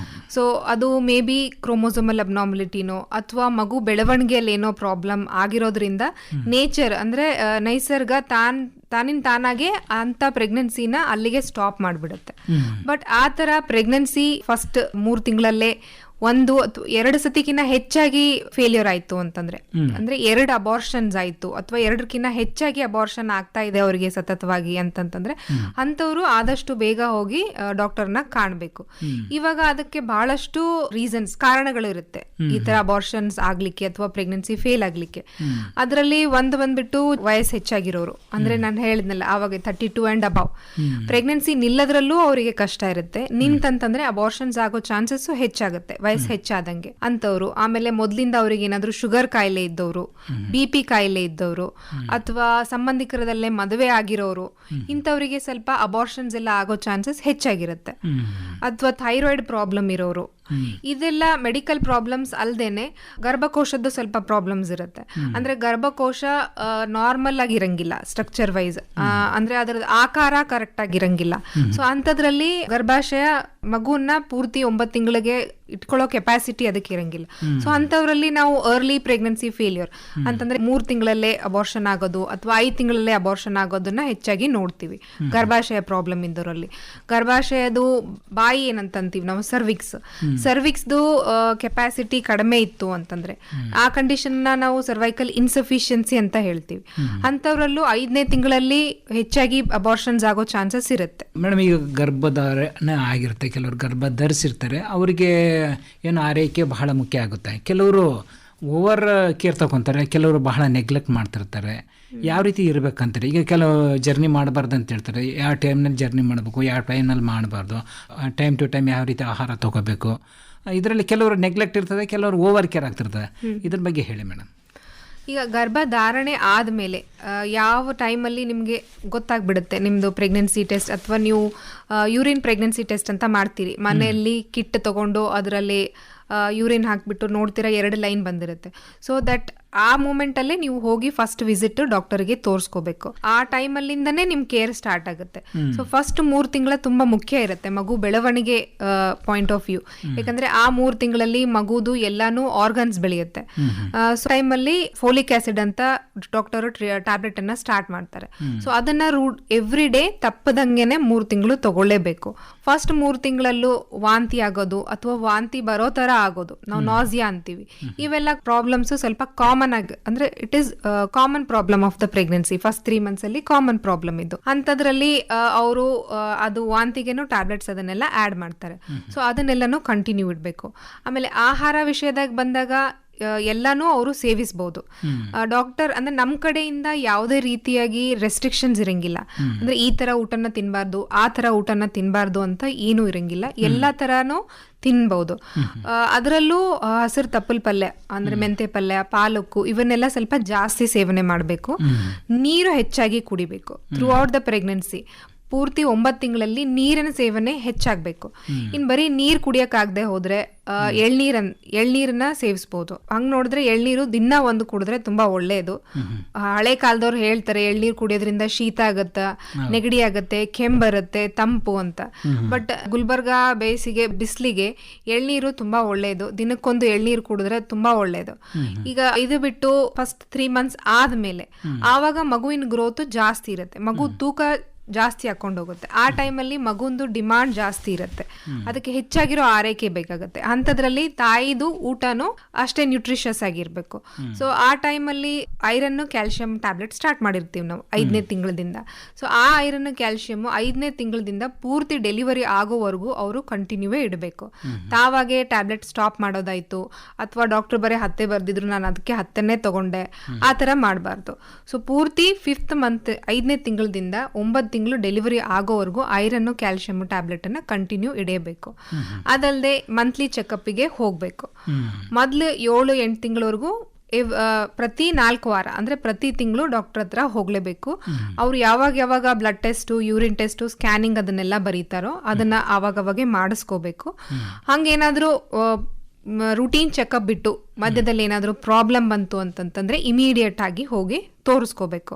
ಸೊ ಅದು ಮೇ ಬಿ ಕ್ರೋಮೋಸೋಮಲ್ ಅಬ್ನಾರ್ಮಲಿಟಿನೋ ಅಥವಾ ಮಗು ಬೆಳವಣಿಗೆಯಲ್ಲಿ ಏನೋ ಪ್ರಾಬ್ಲಮ್ ಆಗಿರೋದ್ರಿಂದ ನೇಚರ್ ಅಂದ್ರೆ ನೈಸರ್ಗ ತಾನಾಗೆ ಅಂತ ಪ್ರೆಗ್ನೆನ್ಸಿನ ಅಲ್ಲಿಗೆ ಸ್ಟಾಪ್ ಮಾಡಿಬಿಡುತ್ತೆ. ಬಟ್ ಆ ಥರ ಪ್ರೆಗ್ನೆನ್ಸಿ ಫಸ್ಟ್ 3 ತಿಂಗಳಲ್ಲೇ ಒಂದು ಅಥವಾ 2 ಸತಿಗಿನ್ನ ಹೆಚ್ಚಾಗಿ ಫೇಲ್ಯೂರ್ ಆಯ್ತು ಅಂತಂದ್ರೆ, ಅಂದ್ರೆ 2 ಅಬಾರ್ಷನ್ಸ್ ಆಯ್ತು ಅಥವಾ 2ಕ್ಕಿಂತ ಹೆಚ್ಚಾಗಿ ಅಬಾರ್ಷನ್ ಆಗ್ತಾ ಇದೆ ಅವರಿಗೆ ಸತತವಾಗಿ ಅಂತಂತಂದ್ರೆ ಅಂತವ್ರು ಆದಷ್ಟು ಬೇಗ ಹೋಗಿ ಡಾಕ್ಟರ್ನ ಕಾಣಬೇಕು. ಇವಾಗ ಅದಕ್ಕೆ ಬಹಳಷ್ಟು ರೀಸನ್ಸ್, ಕಾರಣಗಳು ಇರುತ್ತೆ ಈ ತರ ಅಬಾರ್ಷನ್ಸ್ ಆಗ್ಲಿಕ್ಕೆ ಅಥವಾ ಪ್ರೆಗ್ನೆನ್ಸಿ ಫೇಲ್ ಆಗ್ಲಿಕ್ಕೆ. ಅದರಲ್ಲಿ ಒಂದು ಬಂದ್ಬಿಟ್ಟು ವಯಸ್ಸು ಹೆಚ್ಚಾಗಿರೋರು, ಅಂದ್ರೆ ನಾನು ಹೇಳಿದ್ನಲ್ಲ ಆವಾಗ 32 ಅಂಡ್ ಅಬವ್, ಪ್ರೆಗ್ನೆನ್ಸಿ ನಿಲ್ಲದ್ರಲ್ಲೂ ಅವರಿಗೆ ಕಷ್ಟ ಇರುತ್ತೆ. ನಿಂತಂತಂದ್ರೆ ಅಬಾರ್ಷನ್ಸ್ ಆಗೋ ಚಾನ್ಸಸ್ ಹೆಚ್ಚಾಗುತ್ತೆ ವಯಸ್ಸು ಹೆಚ್ಚಾದಂಗೆ ಅಂತವ್ರು. ಆಮೇಲೆ ಮೊದ್ಲಿಂದ ಅವ್ರಿಗೆ ಏನಾದ್ರು ಶುಗರ್ ಕಾಯಿಲೆ ಇದ್ದವರು, BP ಕಾಯಿಲೆ ಇದ್ದವರು, ಅಥವಾ ಸಂಬಂಧಿಕರದಲ್ಲೇ ಮದುವೆ ಆಗಿರೋರು, ಇಂಥವರಿಗೆ ಸ್ವಲ್ಪ ಅಬಾರ್ಷನ್ಸ್ ಎಲ್ಲ ಆಗೋ ಚಾನ್ಸಸ್ ಹೆಚ್ಚಾಗಿರುತ್ತೆ. ಅಥವಾ ಥೈರಾಯ್ಡ್ ಪ್ರಾಬ್ಲಮ್ ಇರೋರು, ಇದೆಲ್ಲ ಮೆಡಿಕಲ್ ಪ್ರಾಬ್ಲಮ್ಸ್ ಅಲ್ದೇನೆ ಗರ್ಭಕೋಶದ್ದು ಸ್ವಲ್ಪ ಪ್ರಾಬ್ಲಮ್ಸ್ ಇರುತ್ತೆ. ಅಂದ್ರೆ ಗರ್ಭಕೋಶ ನಾರ್ಮಲ್ ಆಗಿ ಇರಂಗಿಲ್ಲ ಸ್ಟ್ರಕ್ಚರ್ ವೈಸ್, ಅಂದ್ರೆ ಅದರ ಆಕಾರ ಕರೆಕ್ಟ್ ಆಗಿರಂಗಿಲ್ಲ. ಸೊ ಅಂತದ್ರಲ್ಲಿ ಗರ್ಭಾಶಯ ಮಗುವನ್ನ ಪೂರ್ತಿ 9 ತಿಂಗಳಿಗೆ ಇಟ್ಕೊಳ್ಳೋ ಕೆಪಾಸಿಟಿ ಅದಕ್ಕೆ ಇರಂಗಿಲ್ಲ. ಸೊ ಅಂತವ್ರಲ್ಲಿ ನಾವು ಅರ್ಲಿ ಪ್ರೆಗ್ನೆನ್ಸಿ ಫೇಲ್ಯೂರ್ ಅಂತಂದ್ರೆ 3 ತಿಂಗಳಲ್ಲೇ ಅಬಾರ್ಷನ್ ಆಗೋದು ಅಥವಾ 5 ತಿಂಗಳಲ್ಲೇ ಅಬಾರ್ಷನ್ ಆಗೋದನ್ನ ಹೆಚ್ಚಾಗಿ ನೋಡ್ತೀವಿ ಗರ್ಭಾಶಯ ಪ್ರಾಬ್ಲಮ್ ಇದ್ದವರಲ್ಲಿ. ಗರ್ಭಾಶಯದು ಬಾಯಿ ಏನಂತೀವಿ ನಾವು ಸರ್ವಿಕ್ಸ್ದು ಕೆಪಾಸಿಟಿ ಕಡಿಮೆ ಇತ್ತು ಅಂತಂದ್ರೆ ಆ ಕಂಡೀಷನ್ ನಾವು ಸರ್ವೈಕಲ್ ಇನ್ಸಫಿಷಿಯನ್ಸಿ ಅಂತ ಹೇಳ್ತೀವಿ. ಅಂತವರಲ್ಲೂ 5ನೇ ತಿಂಗಳಲ್ಲಿ ಹೆಚ್ಚಾಗಿ ಅಬಾರ್ಷನ್ಸ್ ಆಗೋ ಚಾನ್ಸಸ್ ಇರುತ್ತೆ. ಮೇಡಮ್, ಈಗ ಗರ್ಭಧಾರಣೆ ಆಗಿರುತ್ತೆ, ಕೆಲವರು ಗರ್ಭ ಧರಿಸಿರ್ತಾರೆ, ಅವರಿಗೆ ಏನು ಆರೈಕೆ ಬಹಳ ಮುಖ್ಯ ಆಗುತ್ತೆ. ಕೆಲವರು ಓವರ್ ಕೇರ್ ತಗೊತಾರೆ, ಕೆಲವರು ಬಹಳ ನೆಗ್ಲೆಕ್ಟ್ ಮಾಡ್ತಿರ್ತಾರೆ. ಯಾವ ರೀತಿ ಇರಬೇಕಂತಾರೆ? ಈಗ ಕೆಲವು ಜರ್ನಿ ಮಾಡಬಾರ್ದು ಅಂತ ಹೇಳ್ತಾರೆ, ಯಾವ ಟೈಮ್ನಲ್ಲಿ ಜರ್ನಿ ಮಾಡಬೇಕು, ಯಾವ ಟೈಮ್ನಲ್ಲಿ ಮಾಡಬಾರ್ದು, ಟೈಮ್ ಟು ಟೈಮ್ ಯಾವ ರೀತಿ ಆಹಾರ ತಗೋಬೇಕು. ಇದರಲ್ಲಿ ಕೆಲವರು ನೆಗ್ಲೆಕ್ಟ್ ಇರ್ತದೆ, ಕೆಲವರು ಓವರ್ ಕೇರ್ ಆಗ್ತಿರ್ತದೆ. ಇದ್ರ ಬಗ್ಗೆ ಹೇಳಿ ಮೇಡಮ್. ಈಗ ಗರ್ಭಧಾರಣೆ ಆದಮೇಲೆ ಯಾವ ಟೈಮಲ್ಲಿ ನಿಮಗೆ ಗೊತ್ತಾಗ್ಬಿಡುತ್ತೆ ನಿಮ್ಮದು ಪ್ರೆಗ್ನೆನ್ಸಿ ಟೆಸ್ಟ್, ಅಥವಾ ನೀವು ಯೂರಿನ್ ಪ್ರೆಗ್ನೆನ್ಸಿ ಟೆಸ್ಟ್ ಅಂತ ಮಾಡ್ತೀರಿ ಮನೆಯಲ್ಲಿ, ಕಿಟ್ ತಗೊಂಡು ಅದರಲ್ಲಿ ಯೂರಿನ್ ಹಾಕ್ಬಿಟ್ಟು ನೋಡ್ತೀರಾ 2 ಲೈನ್ ಬಂದಿರುತ್ತೆ. ಸೊ ದಟ್ ಆ ಮೂಮೆಂಟಲ್ಲೇ ನೀವು ಹೋಗಿ ಫಸ್ಟ್ ವಿಸಿಟ್ ಡಾಕ್ಟರ್ಗೆ ತೋರಿಸ್ಕೋಬೇಕು. ಆ ಟೈಮಲ್ಲಿಂದನೇ ನಿಮ್ಮ ಕೇರ್ ಸ್ಟಾರ್ಟ್ ಆಗುತ್ತೆ. ಸೊ ಫಸ್ಟ್ 3 ತಿಂಗಳ ತುಂಬಾ ಮುಖ್ಯ ಇರುತ್ತೆ ಮಗು ಬೆಳವಣಿಗೆ ಪಾಯಿಂಟ್ ಆಫ್ ವ್ಯೂ. ಯಾಕಂದ್ರೆ ಆ 3 ತಿಂಗಳಲ್ಲಿ ಮಗುದು ಎಲ್ಲಾನು ಆರ್ಗನ್ಸ್ ಬೆಳೆಯುತ್ತೆ. ಸೊ ಟೈಮಲ್ಲಿ ಫೋಲಿಕ್ ಆಸಿಡ್ ಅಂತ ಡಾಕ್ಟರ್ ಟ್ಯಾಬ್ಲೆಟ್ ಅನ್ನ ಸ್ಟಾರ್ಟ್ ಮಾಡ್ತಾರೆ. ಸೊ ಅದನ್ನ ಎವ್ರಿ ಡೇ ತಪ್ಪದಂಗೆನೆ 3 ತಿಂಗಳು ತಗೊಳ್ಳೇಬೇಕು. ಫಸ್ಟ್ 3 ತಿಂಗಳಲ್ಲೂ ವಾಂತಿ ಆಗೋದು ಅಥವಾ ವಾಂತಿ ಬರೋ ತರ ಆಗೋದು, ನಾವು ನಾಸಿಯಾ ಅಂತೀವಿ, ಇವೆಲ್ಲ ಪ್ರಾಬ್ಲಮ್ಸ್ ಸ್ವಲ್ಪ ಕಾಮನ್ ಆಗಿ, ಅಂದ್ರೆ it is common problem of the pregnancy. First 3 months ಅಲ್ಲಿ ಕಾಮನ್ ಪ್ರಾಬ್ಲಮ್ ಇದು. ಅಂತದ್ರಲ್ಲಿ ಅವರು ಅದು ವಾಂತಿಗೆನು ಟ್ಯಾಬ್ಲೆಟ್ಸ್ ಅದನ್ನೆಲ್ಲ ಆಡ್ ಮಾಡ್ತಾರೆ. ಸೊ ಅದನ್ನೆಲ್ಲಾನು ಕಂಟಿನ್ಯೂ ಇಡಬೇಕು. ಆಮೇಲೆ ಆಹಾರ ವಿಷಯದಾಗ ಬಂದಾಗ ಎಲ್ಲಾನು ಅವರು ಸೇವಿಸಬಹುದು. ಡಾಕ್ಟರ್ ಅಂದ್ರೆ ನಮ್ ಕಡೆಯಿಂದ ಯಾವುದೇ ರೀತಿಯಾಗಿ ರೆಸ್ಟ್ರಿಕ್ಷನ್ಸ್ ಇರಂಗಿಲ್ಲ. ಅಂದ್ರೆ ಈ ತರ ಊಟನ ತಿನ್ಬಾರ್ದು, ಆ ತರ ಊಟನ ತಿನ್ಬಾರ್ದು ಅಂತ ಏನೂ ಇರಂಗಿಲ್ಲ. ಎಲ್ಲಾ ತರಾನು ತಿನ್ಬಹುದು. ಅದರಲ್ಲೂ ಹಸಿರು ತಪ್ಪಲ್ ಪಲ್ಯ ಅಂದ್ರೆ ಮೆಂತೆ ಪಲ್ಯ, ಪಾಲಕ್ಕು, ಇವನ್ನೆಲ್ಲ ಸ್ವಲ್ಪ ಜಾಸ್ತಿ ಸೇವನೆ ಮಾಡಬೇಕು. ನೀರು ಹೆಚ್ಚಾಗಿ ಕುಡಿಬೇಕು ಥ್ರೂ ಔಟ್ ದ ಪ್ರೆಗ್ನೆನ್ಸಿ. ಪೂರ್ತಿ 9 ತಿಂಗಳಲ್ಲಿ ನೀರಿನ ಸೇವನೆ ಹೆಚ್ಚಾಗಬೇಕು. ಇನ್ ಬರೀ ನೀರ್ ಕುಡಿಯಕ್ಕಾಗದೆ ಹೋದ್ರೆ ಎಳ್ನೀರನ್ನ ಸೇವಿಸಬಹುದು. ಹಂಗ್ ನೋಡಿದ್ರೆ ಎಳ್ನೀರು ದಿನ 1 ಕುಡಿದ್ರೆ ತುಂಬಾ ಒಳ್ಳೇದು. ಹಳೆ ಕಾಲದವ್ರು ಹೇಳ್ತಾರೆ ಎಳ್ನೀರ್ ಕುಡಿಯೋದ್ರಿಂದ ಶೀತ ಆಗತ್ತ, ನೆಗಡಿ ಆಗತ್ತೆ, ಕೆಮ್ಮು ಬರುತ್ತೆ, ತಂಪು ಅಂತ. ಬಟ್ ಗುಲ್ಬರ್ಗಾ ಬೇಸಿಗೆ ಬಿಸಿಲಿಗೆ ಎಳ್ನೀರು ತುಂಬಾ ಒಳ್ಳೇದು. ದಿನಕ್ಕೊಂದು ಎಳ್ನೀರು ಕುಡಿದ್ರೆ ತುಂಬಾ ಒಳ್ಳೇದು. ಈಗ ಇದು ಬಿಟ್ಟು ಫಸ್ಟ್ 3 ಮಂತ್ಸ್ ಆದ್ಮೇಲೆ ಆವಾಗ ಮಗುವಿನ ಗ್ರೋತ್ ಜಾಸ್ತಿ ಇರುತ್ತೆ, ಮಗು ತೂಕ ಜಾಸ್ತಿ ಹಾಕೊಂಡು ಹೋಗುತ್ತೆ. ಆ ಟೈಮಲ್ಲಿ ಮಗುಂದು ಡಿಮಾಂಡ್ ಜಾಸ್ತಿ ಇರುತ್ತೆ, ಅದಕ್ಕೆ ಹೆಚ್ಚಾಗಿರೋ ಆರೈಕೆ ಬೇಕಾಗುತ್ತೆ. ಅಂಥದ್ರಲ್ಲಿ ತಾಯಿದು ಊಟನೂ ಅಷ್ಟೇ ನ್ಯೂಟ್ರಿಷಿಯಸ್ ಆಗಿರ್ಬೇಕು. ಸೊ ಆ ಟೈಮಲ್ಲಿ ಐರನ್ ಕ್ಯಾಲ್ಸಿಯಂ ಟ್ಯಾಬ್ಲೆಟ್ ಸ್ಟಾರ್ಟ್ ಮಾಡಿರ್ತೀವಿ ನಾವು 5ನೇ ತಿಂಗಳದಿಂದ. ಸೊ ಆ ಐರನ್ ಕ್ಯಾಲ್ಸಿಯಂ 5ನೇ ತಿಂಗಳದಿಂದ ಪೂರ್ತಿ ಡೆಲಿವರಿ ಆಗೋವರೆಗೂ ಅವರು ಕಂಟಿನ್ಯೂವೇ ಇಡಬೇಕು. ತಾವಾಗೆ ಟ್ಯಾಬ್ಲೆಟ್ ಸ್ಟಾಪ್ ಮಾಡೋದಾಯ್ತು ಅಥವಾ ಡಾಕ್ಟರ್ ಬರೀ 10 ಬರ್ದಿದ್ರು ನಾನು ಅದಕ್ಕೆ 10ನೇ ತಗೊಂಡೆ, ಆ ಥರ ಮಾಡಬಾರ್ದು. ಸೊ ಪೂರ್ತಿ 5th ಮಂತ್ 5ನೇ ತಿಂಗಳದಿಂದ 9 ತಿಂಗಳು ಡೆಲಿವರಿ ಆಗೋವರೆಗೂ ಐರನ್ ಕ್ಯಾಲ್ಸಿಯಂ ಟ್ಯಾಬ್ಲೆಟ್ ಅನ್ನ ಕಂಟಿನ್ಯೂ ಇಡಬೇಕು. ಅದಲ್ಲದೆ ಮಂತ್ಲಿ ಚೆಕಪ್ಗೆ ಹೋಗ್ಬೇಕು. ಮೊದ್ಲು 7-8 ತಿಂಗಳವರೆಗೂ ಪ್ರತಿ 4 ವಾರ ಅಂದ್ರೆ ಪ್ರತಿ ತಿಂಗಳು ಡಾಕ್ಟರ್ ಹತ್ರ ಹೋಗ್ಲೇಬೇಕು. ಅವ್ರು ಯಾವಾಗ blood test, urine test, scanning ಅದನ್ನೆಲ್ಲ ಬರೀತಾರೋ ಅದನ್ನ ಆವಾಗವಾಗೆ ಮಾಡಿಸ್ಕೋಬೇಕು. ಹಂಗೇನಾದ್ರೂ ರೂಟೀನ್ ಚೆಕಪ್ ಬಿಟ್ಟು ಮಧ್ಯದಲ್ಲಿ ಏನಾದರೂ ಪ್ರಾಬ್ಲಮ್ ಬಂತು ಅಂತಂತಂದ್ರೆ ಇಮಿಡಿಯೇಟ್ ಆಗಿ ಹೋಗಿ ತೋರಿಸ್ಕೋಬೇಕು.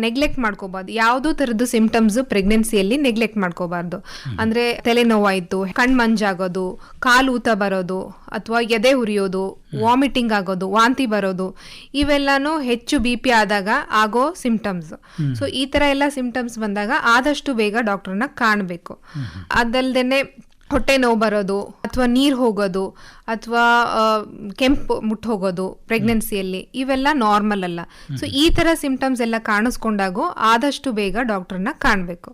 ನೆಗ್ಲೆಕ್ಟ್ ಮಾಡ್ಕೋಬಾರ್ದು. ಯಾವುದೋ ಥರದ್ದು ಸಿಂಪ್ಟಮ್ಸ್ ಪ್ರೆಗ್ನೆನ್ಸಿಯಲ್ಲಿ ನೆಗ್ಲೆಕ್ಟ್ ಮಾಡ್ಕೋಬಾರ್ದು. ಅಂದ್ರೆ ತಲೆನೋವಾಯ್ತು, ಕಣ್ಮಂಜಾಗೋದು, ಕಾಲು ಊತ ಬರೋದು, ಅಥವಾ ಎದೆ ಉರಿಯೋದು, ವಾಮಿಟಿಂಗ್ ಆಗೋದು, ವಾಂತಿ ಬರೋದು, ಇವೆಲ್ಲಾನು ಹೆಚ್ಚು BP ಆದಾಗ ಆಗೋ ಸಿಂಪ್ಟಮ್ಸ್. ಸೊ ಈ ತರ ಎಲ್ಲ ಸಿಂಪ್ಟಮ್ಸ್ ಬಂದಾಗ ಆದಷ್ಟು ಬೇಗ ಡಾಕ್ಟರ್ನ ಕಾಣಬೇಕು. ಅದಲ್ದೇನೆ ಹೊಟ್ಟೆ ನೋವು ಬರೋದು ಅಥವಾ ನೀರು ಹೋಗೋದು ಅಥವಾ ಕೆಂಪು ಮುಟ್ಟು ಹೋಗೋದು ಪ್ರೆಗ್ನೆನ್ಸಿಯಲ್ಲಿ ಇವೆಲ್ಲ ನಾರ್ಮಲ್ ಅಲ್ಲ. ಸೊ ಈ ತರ ಸಿಂಪ್ಟಮ್ಸ್ ಎಲ್ಲ ಕಾಣಿಸ್ಕೊಂಡಾಗೂ ಆದಷ್ಟು ಬೇಗ ಡಾಕ್ಟರ್ನ ಕಾಣಬೇಕು.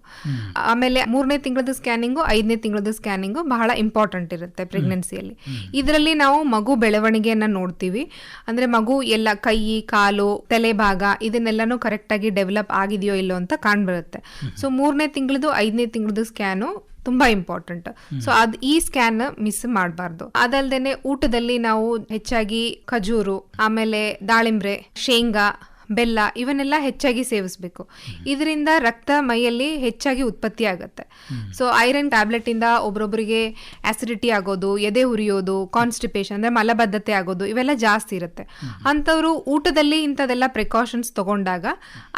ಆಮೇಲೆ 3ನೇ ತಿಂಗಳದ ಸ್ಕ್ಯಾನಿಂಗು 5ನೇ ತಿಂಗಳದ ಸ್ಕ್ಯಾನಿಂಗು ಬಹಳ ಇಂಪಾರ್ಟೆಂಟ್ ಇರುತ್ತೆ ಪ್ರೆಗ್ನೆನ್ಸಿಯಲ್ಲಿ. ಇದರಲ್ಲಿ ನಾವು ಮಗು ಬೆಳವಣಿಗೆಯನ್ನ ನೋಡ್ತೀವಿ. ಅಂದ್ರೆ ಮಗು ಎಲ್ಲ ಕೈ, ಕಾಲು, ತಲೆ ಭಾಗ ಇದನ್ನೆಲ್ಲಾನು ಕರೆಕ್ಟ್ ಆಗಿ ಡೆವಲಪ್ ಆಗಿದೆಯೋ ಇಲ್ಲೋ ಅಂತ ಕಾಣ್ಬರುತ್ತೆ. ಸೊ 3ನೇ ತಿಂಗಳದು 5ನೇ ತಿಂಗಳದ ಸ್ಕ್ಯಾನು ತುಂಬಾ ಇಂಪಾರ್ಟೆಂಟ್. ಸೊ ಈ ಸ್ಕ್ಯಾನ್ ಮಿಸ್ ಮಾಡಬಾರ್ದು. ಅದಲ್ದೇನೆ ಊಟದಲ್ಲಿ ನಾವು ಹೆಚ್ಚಾಗಿ ಖಜೂರು, ಆಮೇಲೆ ದಾಳಿಂಬ್ರೆ, ಶೇಂಗಾ, ಬೆಲ್ಲ ಇವನ್ನೆಲ್ಲ ಹೆಚ್ಚಾಗಿ ಸೇವಿಸಬೇಕು. ಇದರಿಂದ ರಕ್ತ ಮೈಯಲ್ಲಿ ಹೆಚ್ಚಾಗಿ ಉತ್ಪತ್ತಿ ಆಗುತ್ತೆ. ಸೊ ಐರನ್ ಟ್ಯಾಬ್ಲೆಟ್ ಇಂದ ಒಬ್ರೊಬ್ಬರಿಗೆ ಆಸಿಡಿಟಿ ಆಗೋದು, ಎದೆ ಉರಿಯೋದು, ಕಾನ್ಸ್ಟಿಪೇಷನ್ ಅಂದ್ರೆ ಮಲಬದ್ಧತೆ ಆಗೋದು ಇವೆಲ್ಲ ಜಾಸ್ತಿ ಇರುತ್ತೆ. ಅಂಥವ್ರು ಊಟದಲ್ಲಿ ಇಂಥದೆಲ್ಲ ಪ್ರಿಕಾಷನ್ಸ್ ತಗೊಂಡಾಗ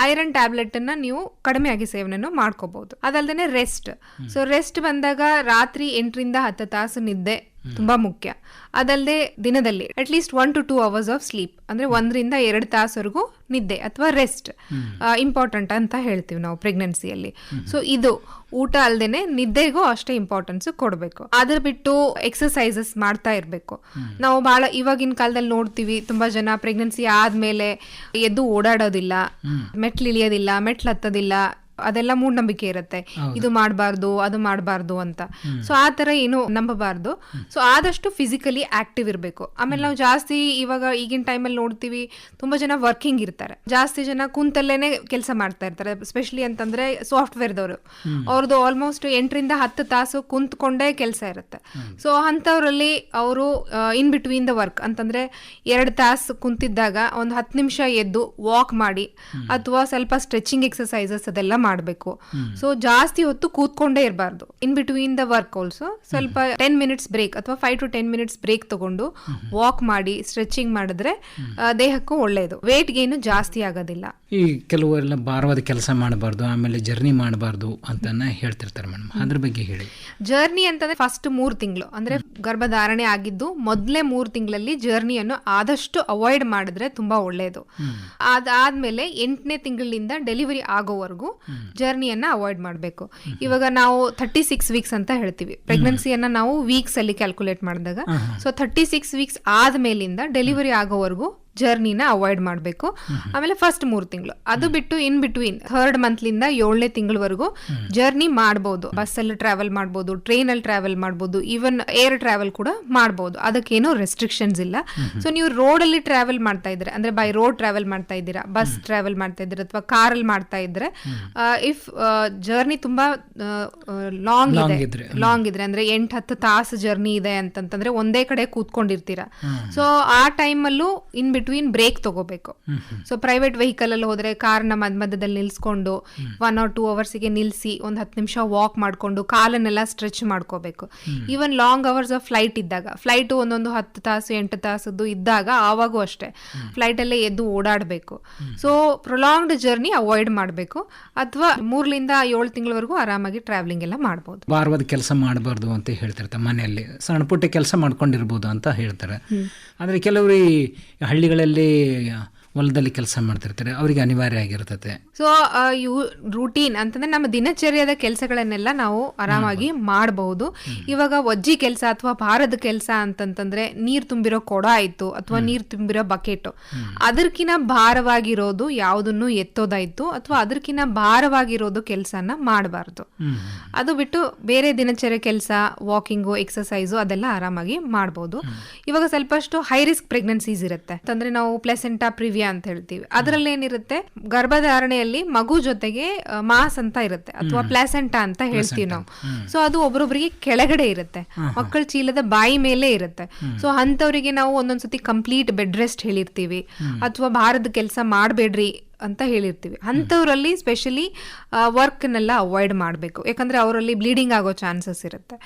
ಐರನ್ ಟ್ಯಾಬ್ಲೆಟ್ ಅನ್ನ ನೀವು ಕಡಿಮೆಯಾಗಿ ಸೇವನೆ ಮಾಡ್ಕೋಬಹುದು. ಅದಲ್ದೇನೆ ರೆಸ್ಟ್. ಸೊ ರೆಸ್ಟ್ ಬಂದಾಗ ರಾತ್ರಿ 8ರಿಂದ 10 ತಾಸು ನಿದ್ದೆ ತುಂಬಾ ಮುಖ್ಯ. ಅದಲ್ಲದೆ ದಿನದಲ್ಲಿ at least 1 to 2 hours of sleep, ಅಂದ್ರೆ 1ರಿಂದ 2 ತಾಸವರೆಗೂ ನಿದ್ದೆ ಅಥವಾ ರೆಸ್ಟ್ ಇಂಪಾರ್ಟೆಂಟ್ ಅಂತ ಹೇಳ್ತೀವಿ ನಾವು ಪ್ರೆಗ್ನೆನ್ಸಿಯಲ್ಲಿ. ಸೊ ಇದು ಊಟ ಅಲ್ದೇನೆ ನಿದ್ದೆಗೂ ಅಷ್ಟೇ ಇಂಪಾರ್ಟೆನ್ಸ್ ಕೊಡಬೇಕು. ಅದ್ರ ಬಿಟ್ಟು ಎಕ್ಸರ್ಸೈಸಸ್ ಮಾಡ್ತಾ ಇರಬೇಕು. ನಾವು ಬಹಳ ಇವಾಗಿನ ಕಾಲದಲ್ಲಿ ನೋಡ್ತೀವಿ, ತುಂಬಾ ಜನ ಪ್ರೆಗ್ನೆನ್ಸಿ ಆದ್ಮೇಲೆ ಎದ್ದು ಓಡಾಡೋದಿಲ್ಲ, ಮೆಟ್ಲು ಇಳಿಯೋದಿಲ್ಲ, ಮೆಟ್ಲು ಹತ್ತೋದಿಲ್ಲ, ಅದೆಲ್ಲ ಮೂಢನಂಬಿಕೆ ಇರುತ್ತೆ. ಇದು ಮಾಡಬಾರ್ದು, ಅದು ಮಾಡಬಾರ್ದು ಅಂತ. ಸೊ ಆ ತರ ಏನು ನಂಬಬಾರ್ದು. ಸೊ ಆದಷ್ಟು ಫಿಸಿಕಲಿ ಆಕ್ಟಿವ್ ಇರಬೇಕು. ಆಮೇಲೆ ನಾವು ಜಾಸ್ತಿ ಈಗಿನ ಟೈಮಲ್ಲಿ ನೋಡ್ತೀವಿ, ತುಂಬಾ ಜನ ವರ್ಕಿಂಗ್ ಇರ್ತಾರೆ, ಜಾಸ್ತಿ ಜನ ಕುಂತಲ್ಲೇನೆ ಕೆಲಸ ಮಾಡ್ತಾ ಇರ್ತಾರೆ. ಸ್ಪೆಷಲಿ ಅಂತಂದ್ರೆ ಸಾಫ್ಟ್ವೇರ್ದವರು, ಅವ್ರದ್ದು ಆಲ್ಮೋಸ್ಟ್ 8ರಿಂದ 10 ತಾಸು ಕುಂತ್ಕೊಂಡೇ ಕೆಲಸ ಇರುತ್ತೆ. ಸೊ ಅಂಥವ್ರಲ್ಲಿ ಅವರು ಇನ್ ಬಿಟ್ವೀನ್ ದ ವರ್ಕ್ ಅಂತಂದ್ರೆ 2 ತಾಸು ಕುಂತಿದ್ದಾಗ ಒಂದು 10 ನಿಮಿಷ ಎದ್ದು ವಾಕ್ ಮಾಡಿ ಅಥವಾ ಸ್ವಲ್ಪ ಸ್ಟ್ರೆಚಿಂಗ್ ಎಕ್ಸರ್ಸೈಸಸ್ ಅದೆಲ್ಲ ಮಾಡಬೇಕು. ಸೊ ಜಾಸ್ತಿ ಹೊತ್ತು ಕೂತ್ಕೊಂಡೇ ಇರಬಾರ್ದು. In between the work also ಸ್ವಲ್ಪ 10 minutes ಬ್ರೇಕ್ ಅಥವಾ 5 to 10 minutes ಬ್ರೇಕ್ ತಗೊಂಡು ವಾಕ್ ಮಾಡಿ ಸ್ಟ್ರೆಚಿಂಗ್ ಮಾಡಿದ್ರೆ ದೇಹಕ್ಕೂ ಒಳ್ಳೆಯದು. ವೇಟ್ ಗೇನು ಜಾಸ್ತಿ ಆಗೋದಿಲ್ಲ. ಈ ಕೆಲವರೆಲ್ಲ ಭಾರವಾದ ಕೆಲಸ ಮಾಡಬಾರ್ದು, ಆಮೇಲೆ ಜರ್ನಿ ಮಾಡಬಾರ್ದು ಅಂತ ಹೇಳ್ತಿರ್ತಾರೆ ಮೇಡಮ್, ಅದ್ರ ಬಗ್ಗೆ ಹೇಳಿ. ಜರ್ನಿ ಅಂತಂದ್ರೆ ಫಸ್ಟ್ 3 ತಿಂಗಳು ಅಂದ್ರೆ ಗರ್ಭಧಾರಣೆ ಆಗಿದ್ದು ಮೊದಲೇ 3 ತಿಂಗಳಲ್ಲಿ ಜರ್ನಿಯನ್ನು ಆದಷ್ಟು ಅವಾಯ್ಡ್ ಮಾಡಿದ್ರೆ ತುಂಬಾ ಒಳ್ಳೆಯದು. ಅದಾದ್ಮೇಲೆ 8ನೇ ತಿಂಗಳಿಂದ ಡೆಲಿವರಿ ಆಗೋವರೆಗೂ ಜರ್ನಿಯನ್ನ ಅವಾಯ್ಡ್ ಮಾಡಬೇಕು. ಇವಾಗ ನಾವು 36 ವೀಕ್ಸ್ ಅಂತ ಹೇಳ್ತೀವಿ, ಪ್ರೆಗ್ನೆನ್ಸಿಯನ್ನ ನಾವು ವೀಕ್ಸ್ ಅಲ್ಲಿ ಕ್ಯಾಲ್ಕುಲೇಟ್ ಮಾಡಿದಾಗ. ಸೊ 36 ವೀಕ್ಸ್ ಆದ್ಮೇಲಿಂದ ಡೆಲಿವರಿ ಆಗೋವರೆಗೂ ಜರ್ನಿನ ಅವಾಯ್ಡ್ ಮಾಡಬೇಕು. ಆಮೇಲೆ ಫಸ್ಟ್ 3 ತಿಂಗಳು, ಅದು ಬಿಟ್ಟು ಇನ್ ಬಿಟ್ವೀನ್ 3rd ಮಂತ್ಲಿಂದ 7ನೇ ತಿಂಗಳವರೆಗೂ ಜರ್ನಿ ಮಾಡಬಹುದು. ಬಸ್ಸಲ್ಲಿ ಟ್ರಾವೆಲ್ ಮಾಡಬಹುದು, ಟ್ರೈನಲ್ಲಿ ಟ್ರಾವೆಲ್ ಮಾಡಬಹುದು, ಈವನ್ ಏರ್ ಟ್ರಾವೆಲ್ ಕೂಡ ಮಾಡಬಹುದು. ಅದಕ್ಕೇನು ರೆಸ್ಟ್ರಿಕ್ಷನ್ಸ್ ಇಲ್ಲ. ಸೊ ನೀವು ರೋಡಲ್ಲಿ ಟ್ರಾವೆಲ್ ಮಾಡ್ತಾ ಇದ್ರೆ ಅಂದ್ರೆ ಬೈ ರೋಡ್ ಟ್ರಾವೆಲ್ ಮಾಡ್ತಾ ಇದ್ದೀರಾ, ಬಸ್ ಟ್ರಾವೆಲ್ ಮಾಡ್ತಾ ಇದ್ದೀರಾ ಅಥವಾ ಕಾರಲ್ಲಿ ಮಾಡ್ತಾ ಇದ್ರೆ, ಇಫ್ ಜರ್ನಿ ತುಂಬಾ ಲಾಂಗ್ ಇದ್ರೆ ಅಂದ್ರೆ 8-10 ತಾಸು ಜರ್ನಿ ಇದೆ ಅಂತಂದ್ರೆ ಒಂದೇ ಕಡೆ ಕೂತ್ಕೊಂಡಿರ್ತೀರಾ. ಸೊ ಆ ಟೈಮಲ್ಲೂ ಇನ್ ಬಿಟ್ವೀನ್ ಬ್ರೇಕ್ ತಗೋಬೇಕು. ಸೊ ಪ್ರೈವೇಟ್ ವೆಹಿಕಲ್ ಅಲ್ಲಿ ಹೋದ್ರೆ ಕಾರ್ನ ಮಧ್ಯದಲ್ಲಿ ನಿಲ್ಸ್ಕೊಂಡು 1 or 2 hours ನಿಲ್ಸಿ ಒಂದು 10 ನಿಮಿಷ ವಾಕ್ ಮಾಡ್ಕೊಂಡು ಕಾಲನ್ನೆಲ್ಲ ಸ್ಟ್ರೆಚ್ ಮಾಡ್ಕೋಬೇಕು. Even long hours of flight ಇದ್ದಾಗ, ಫ್ಲೈಟ್ ಒಂದೊಂದು 10 ತಾಸು 8 ತಾಸದ್ದು ಇದ್ದಾಗ ಆವಾಗೂ ಅಷ್ಟೇ ಫ್ಲೈಟ್ ಅಲ್ಲೇ ಎದ್ದು ಓಡಾಡಬೇಕು. ಸೊ ಪ್ರೊಲಾಂಗ್ಡ್ ಜರ್ನಿ ಅವಾಯ್ಡ್ ಮಾಡಬೇಕು. ಅಥವಾ 3ರಿಂದ 7 ತಿಂಗಳವರೆಗೂ ಆರಾಮಾಗಿ ಟ್ರಾವೆಲಿಂಗ್ ಎಲ್ಲ ಮಾಡಬಹುದು. ಭಾರವಾದ ಕೆಲಸ ಮಾಡಬಾರ್ದು ಅಂತ ಹೇಳ್ತಿರ್ತಾರೆ, ಮನೆಯಲ್ಲಿ ಸಣ್ಣ ಪುಟ್ಟ ಕೆಲಸ ಮಾಡ್ಕೊಂಡಿರ್ಬೋದು ಅಂತ ಹೇಳ್ತಾರೆ. ಆದರೆ ಕೆಲವರು ಹಳ್ಳಿಗಳಲ್ಲಿ ಹೊಲದಲ್ಲಿ ಕೆಲಸ ಮಾಡ್ತಿರ್ತಾರೆ, ಅವರಿಗೆ ಅನಿವಾರ್ಯ ಆಗಿರ್ತದೆ. ಸೊ ರೂಟೀನ್ ಅಂತಂದ್ರೆ ನಮ್ಮ ದಿನಚರ್ಯದ ಕೆಲಸಗಳನ್ನೆಲ್ಲ ನಾವು ಆರಾಮಾಗಿ ಮಾಡಬಹುದು. ಇವಾಗ ಒಜ್ಜಿ ಕೆಲಸ ಅಥವಾ ಭಾರದ ಕೆಲಸ ಅಂತಂತಂದ್ರೆ ನೀರ್ ತುಂಬಿರೋ ಕೊಡ ಆಯ್ತು ಅಥವಾ ನೀರ್ ತುಂಬಿರೋ ಬಕೆಟ್, ಅದಕ್ಕಿಂತ ಭಾರವಾಗಿರೋದು ಯಾವುದನ್ನು ಎತ್ತೋದಾಯ್ತು ಅಥವಾ ಅದಕ್ಕಿಂತ ಭಾರವಾಗಿರೋದು ಕೆಲಸನ ಮಾಡಬಾರ್ದು. ಅದು ಬಿಟ್ಟು ಬೇರೆ ದಿನಚರ್ಯ ಕೆಲಸ, ವಾಕಿಂಗು, ಎಕ್ಸರ್ಸೈಸು ಅದೆಲ್ಲ ಆರಾಮಾಗಿ ಮಾಡಬಹುದು. ಇವಾಗ ಸ್ವಲ್ಪಷ್ಟು ಹೈ ರಿಸ್ಕ್ ಪ್ರೆಗ್ನೆನ್ಸೀಸ್ ಇರುತ್ತೆ ಅಂತಂದ್ರೆ ನಾವು ಪ್ಲೆಸೆಂಟಾ ಪ್ರಿವಿಯಾ ಅಂತ ಹೇಳ್ತೀವಿ. ಅದರಲ್ಲಿ ಏನಿರುತ್ತೆ, ಗರ್ಭಧಾರಣೆಯಲ್ಲಿ ಮಗು ಜೊತೆಗೆ ಮಾಸ್ ಅಂತ ಇರುತ್ತೆ ಅಥವಾ ಪ್ಲಾಸೆಂಟಾ ಅಂತ ಹೇಳ್ತೀವಿ ನಾವು. ಸೊ ಅದು ಒಬ್ಬರೊಬ್ಬರಿಗೆ ಕೆಳಗಡೆ ಇರುತ್ತೆ, ಮಕ್ಕಳ ಚೀಲದ ಬಾಯಿ ಮೇಲೆ ಇರುತ್ತೆ. ಸೊ ಅಂತವರಿಗೆ ನಾವು ಒಂದೊಂದ್ಸತಿ ಕಂಪ್ಲೀಟ್ ಬೆಡ್ ರೆಸ್ಟ್ ಹೇಳಿರ್ತೀವಿ ಅಥವಾ ಭಾರದ ಕೆಲಸ ಮಾಡಬೇಡ್ರಿ ಅಂತ ಹೇಳಿರ್ತೀವಿ. ಅಂಥವ್ರಲ್ಲಿ ಸ್ಪೆಷಲಿ ವರ್ಕ್ನೆಲ್ಲ ಅವಾಯ್ಡ್ ಮಾಡಬೇಕು. ಯಾಕಂದ್ರೆ ಅವರಲ್ಲಿ ಬ್ಲೀಡಿಂಗ್ ಆಗೋ ಚಾನ್ಸಸ್ ಇರುತ್ತೆ.